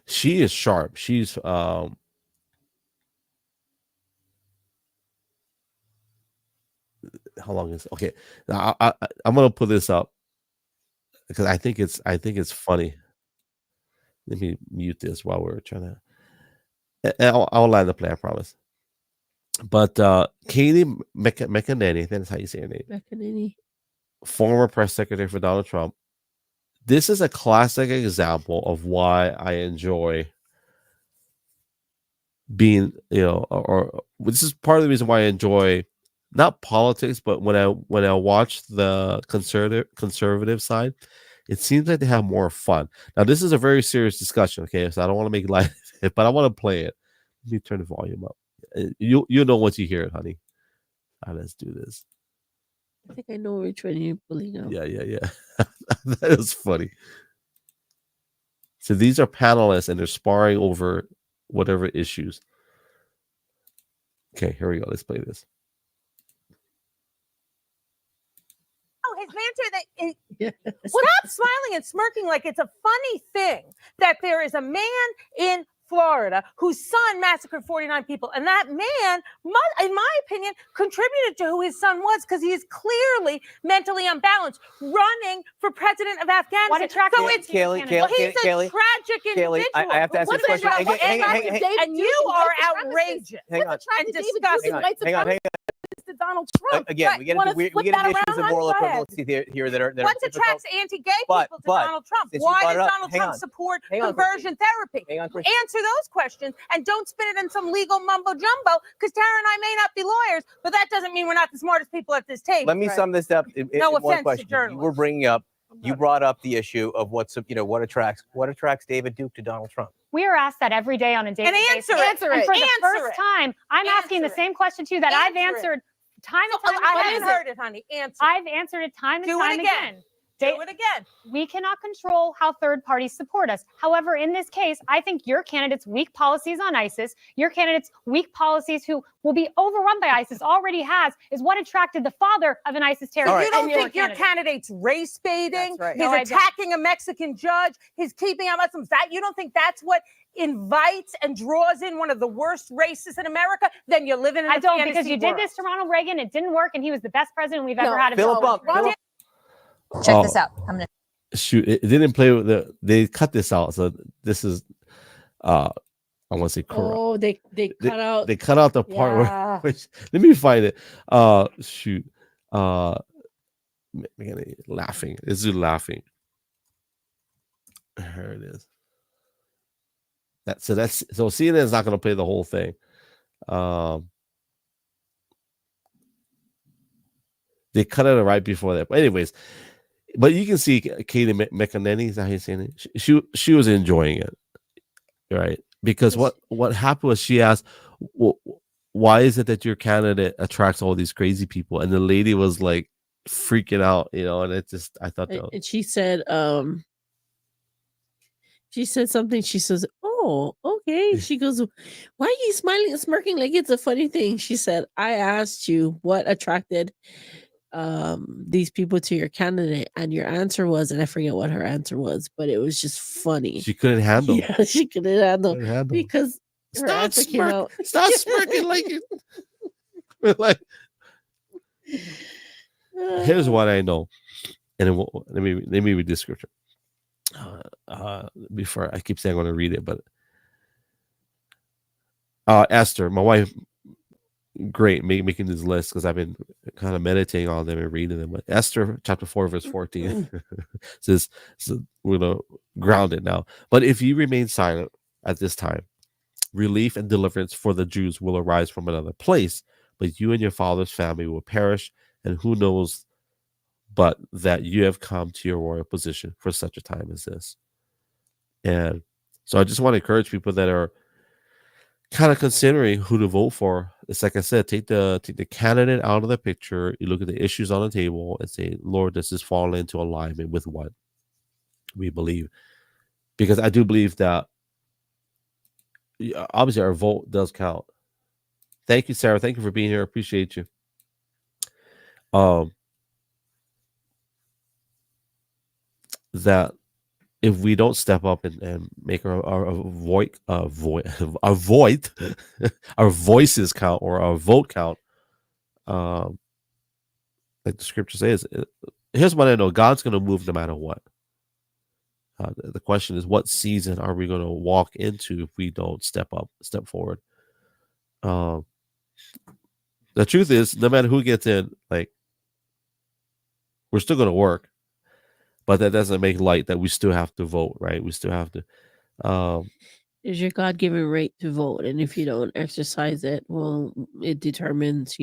She is sharp. She's how long is okay? Now, I'm gonna put this up because I think it's funny. Let me mute this while we're trying to. I'll land the play, I promise. But Kayleigh McEnany, that's how you say her name. McEnany. Former press secretary for Donald Trump. This is a classic example of why I enjoy being, or this is part of the reason why I enjoy not politics, but when I watch the conservative side, it seems like they have more fun. Now, this is a very serious discussion, okay? So I don't want to make light of it, but I want to play it. Let me turn the volume up. You know once you hear it, honey. All right, let's do this. I think I know which one you're pulling up. Yeah. That is funny. So these are panelists and they're sparring over whatever issues. Okay, here we go. Let's play this. Oh, his banter stop smiling and smirking like it's a funny thing that there is a man in Florida whose son massacred 49 people. And that man, in my opinion, contributed to who his son was because he is clearly mentally unbalanced, running for president of Afghanistan. What attracted so it's Kayleigh, he's a tragic Kayleigh, individual. I have to ask this question. And you are outrageous. Hang on. And disgusting. Hang on. To Donald Trump. Again, we get into issues of moral equivalency here that are what attracts anti-gay people to Donald Trump? Why does Donald Trump support conversion therapy? Answer those questions and don't spin it in some legal mumbo jumbo, because Tara and I may not be lawyers, but that doesn't mean we're not the smartest people at this table. Let me sum this up in one question. You were bringing up, you brought up the issue of what attracts David Duke to Donald Trump. We are asked that every day on a daily basis. And for the first time, I'm asking the same question to you that I've answered time and time again. I haven't heard it, honey. Answer. I've answered it time and time again. Do it again. We cannot control how third parties support us. However, in this case, I think your candidate's weak policies on ISIS, your candidate's weak policies who will be overrun by ISIS already is what attracted the father of an ISIS terrorist. So you don't think your candidate's race baiting? Right. He's attacking a Mexican judge. He's keeping out Muslims. You don't think that's what invites and draws in one of the worst racists in America? Then you're living in I don't, because you did this to Ronald Reagan. It didn't work, and he was the best president we've ever had. Check this out. I'm gonna shoot. It didn't play with they cut this out. So this is I want to say corrupt. Oh, they cut out. They cut out the part where. Which, let me find it. Shoot. Laughing. Is laughing? Here it is. So CNN is not going to play the whole thing. They cut it right before that. But anyways, but you can see Kayleigh McEnany, is that how you're saying it? She was enjoying it, right? Because what happened was she asked, why is it that your candidate attracts all these crazy people? And the lady was like freaking out, and it just, I thought that. And she said something. She says, oh, okay. She goes, why are you smiling and smirking like it's a funny thing? She said, I asked you what attracted these people to your candidate, and your answer was, and I forget what her answer was, but it was just funny. She couldn't handle. Yeah, she couldn't handle because stop smirking like it. Like, here's what I know, and let me read this scripture. Before I keep saying I'm going to read it, but Esther, my wife, great making these lists because I've been kind of meditating on them and reading them. But Esther chapter 4 verse 14 says, so we're gonna ground it now. But if you remain silent at this time, relief and deliverance for the Jews will arise from another place, but you and your father's family will perish, and who knows but that you have come to your royal position for such a time as this. And so I just want to encourage people that are kind of considering who to vote for. It's like I said, take the candidate out of the picture. You look at the issues on the table and say, Lord, does this fall into alignment with what we believe? Because I do believe that obviously our vote does count. Thank you, Sarah. Thank you for being here. Appreciate you. That if we don't step up and make our voices count, or our vote count, like the scripture says, here's what I know: God's going to move no matter what. The question is, what season are we going to walk into if we don't step forward? The truth is, no matter who gets in, like, we're still going to work, but that doesn't make light that we still have to vote, right? We still have to. Is your God-given right to vote, and if you don't exercise it, well, it determines,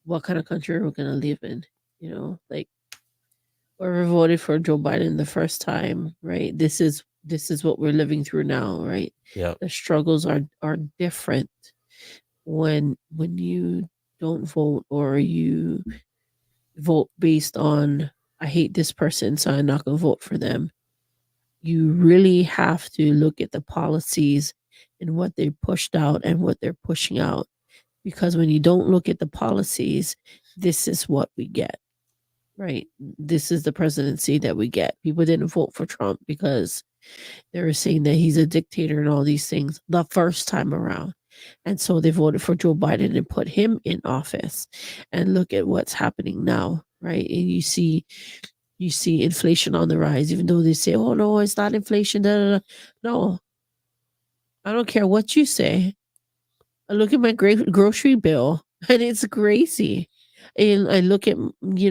what kind of country we're going to live in. Like, whoever voted for Joe Biden the first time, right? This is what we're living through now, right? Yeah. The struggles are different when you don't vote, or you vote based on, I hate this person, so I'm not going to vote for them. You really have to look at the policies and what they pushed out and what they're pushing out. Because when you don't look at the policies, this is what we get, right? This is the presidency that we get. People didn't vote for Trump because they were saying that he's a dictator and all these things the first time around. And so they voted for Joe Biden and put him in office. And look at what's happening now, right? And you see inflation on the rise, even though they say, oh, no, it's not inflation. Da, da, da. No, I don't care what you say. I look at my grocery bill and it's crazy. And I look at, we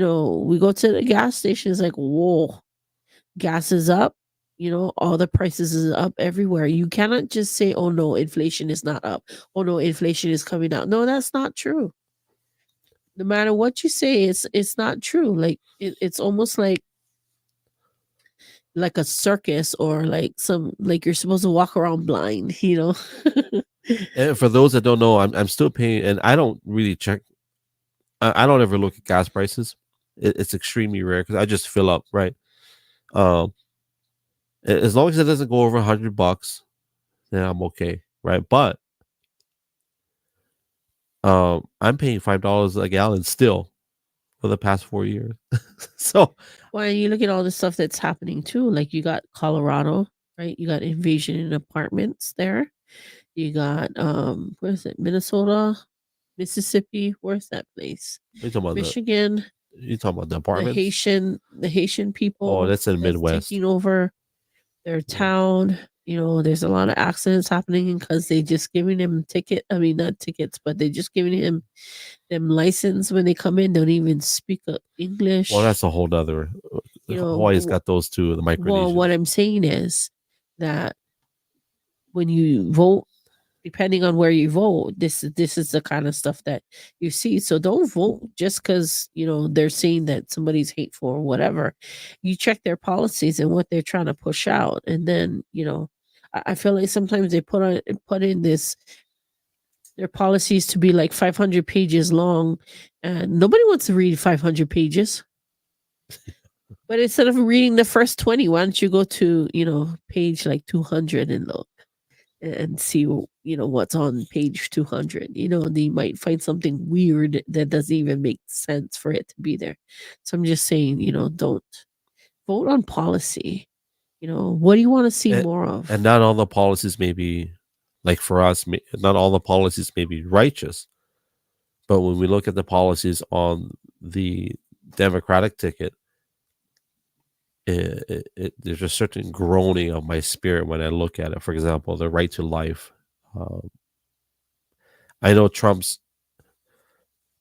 go to the gas station. It's like, whoa, gas is up. All the prices is up everywhere. You cannot just say, oh, no, inflation is not up. Oh, no, inflation is coming down. No, that's not true. No matter what you say, it's not true. Like, it's almost like a circus, or like you're supposed to walk around blind, And for those that don't know, I'm still paying, and I don't really check. I don't ever look at gas prices. It's extremely rare because I just fill up, right? As long as it doesn't go over $100, then I'm okay, right? But I'm paying $5 a gallon still for the past 4 years. So, well, you look at all the stuff that's happening too. Like, you got Colorado, right? You got invasion in apartments there. You got where is it? Minnesota, Mississippi. Where's that place? you're talking about Michigan. You're talking about the The apartments. Haitian people. Oh, that's in the Midwest. Taking over their town. There's a lot of accidents happening because they just giving him not tickets, but they just giving him them license when they come in. Don't even speak English. Well, that's a whole nother. Hawaii's got those two. The Micronesians. Well, what I'm saying is that when you vote, depending on where you vote, this is the kind of stuff that you see. So don't vote just because they're saying that somebody's hateful or whatever. You check their policies and what they're trying to push out, and then I feel like sometimes they put in their policies to be like 500 pages long, and nobody wants to read 500 pages. But instead of reading the first 20, why don't you go to page like 200 and look and see what's on page 200. They might find something weird that doesn't even make sense for it to be there. So I'm just saying, don't vote on policy. What do you want to see more of? And not all the policies may be, like for us, not all the policies may be righteous. But when we look at the policies on the Democratic ticket, there's a certain groaning of my spirit when I look at it. For example, the right to life. I know Trump's,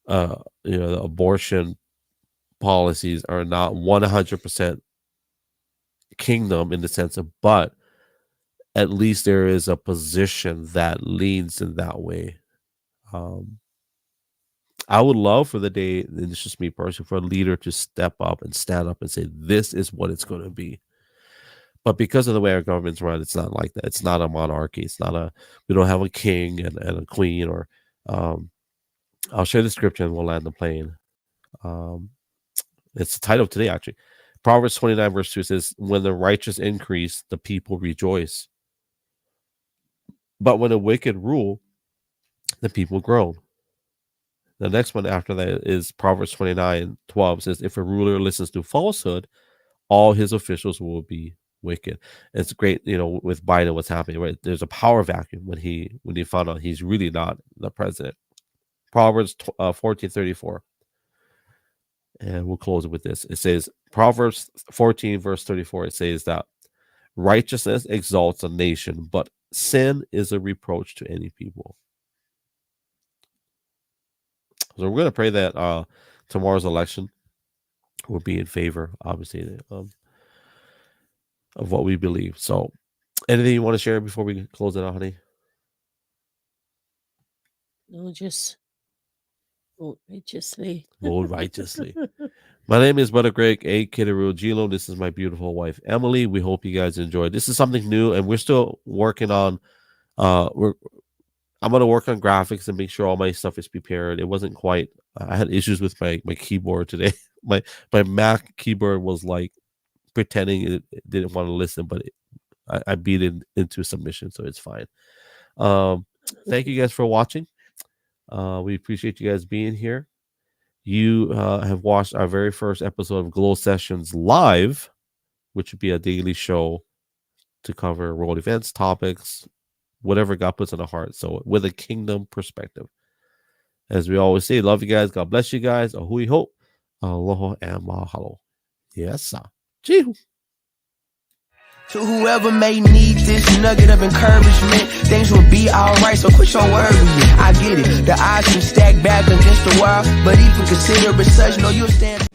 the abortion policies are not 100% kingdom in the sense of, but at least there is a position that leans in that way. I would love for the day, and it's just me personally, for a leader to step up and stand up and say, this is what it's going to be. But because of the way our government's run, it's not like that. It's not a monarchy. It's not we don't have a king and a queen, or I'll share the scripture and we'll land the plane. It's the title of today, actually. Proverbs 29 verse 2 says, when the righteous increase, the people rejoice. But when the wicked rule, the people groan. The next one after that is Proverbs 29:12 says, if a ruler listens to falsehood, all his officials will be wicked. And it's great, with Biden, what's happening, right? There's a power vacuum when he found out he's really not the president. Proverbs 14:34. And we'll close it with this. It says, Proverbs 14 verse 34, it says that righteousness exalts a nation, but sin is a reproach to any people. So we're going to pray that tomorrow's election will be in favor, obviously, of what we believe. So anything you want to share before we close it out, honey? No, just vote righteously. Vote righteously. My name is Brother Greg A. Kidaru Gilo. This is my beautiful wife, Emily. We hope you guys enjoyed. This is something new, and we're still working on I'm going to work on graphics and make sure all my stuff is prepared. It wasn't quite, I had issues with my keyboard today. My Mac keyboard was like pretending it didn't want to listen, but I beat it into submission, so it's fine. Thank you guys for watching. We appreciate you guys being here. You have watched our very first episode of Glow Sessions Live, which would be a daily show to cover world events, topics, whatever God puts in the heart. So with a kingdom perspective. As we always say, love you guys. God bless you guys. Ahui ho. Aloha and mahalo. Yes, sir. Gee. To whoever may need this nugget of encouragement, things will be alright, so quit your worry. I get it. The odds can stack back against the wall, but even consider it such, no, you'll stand.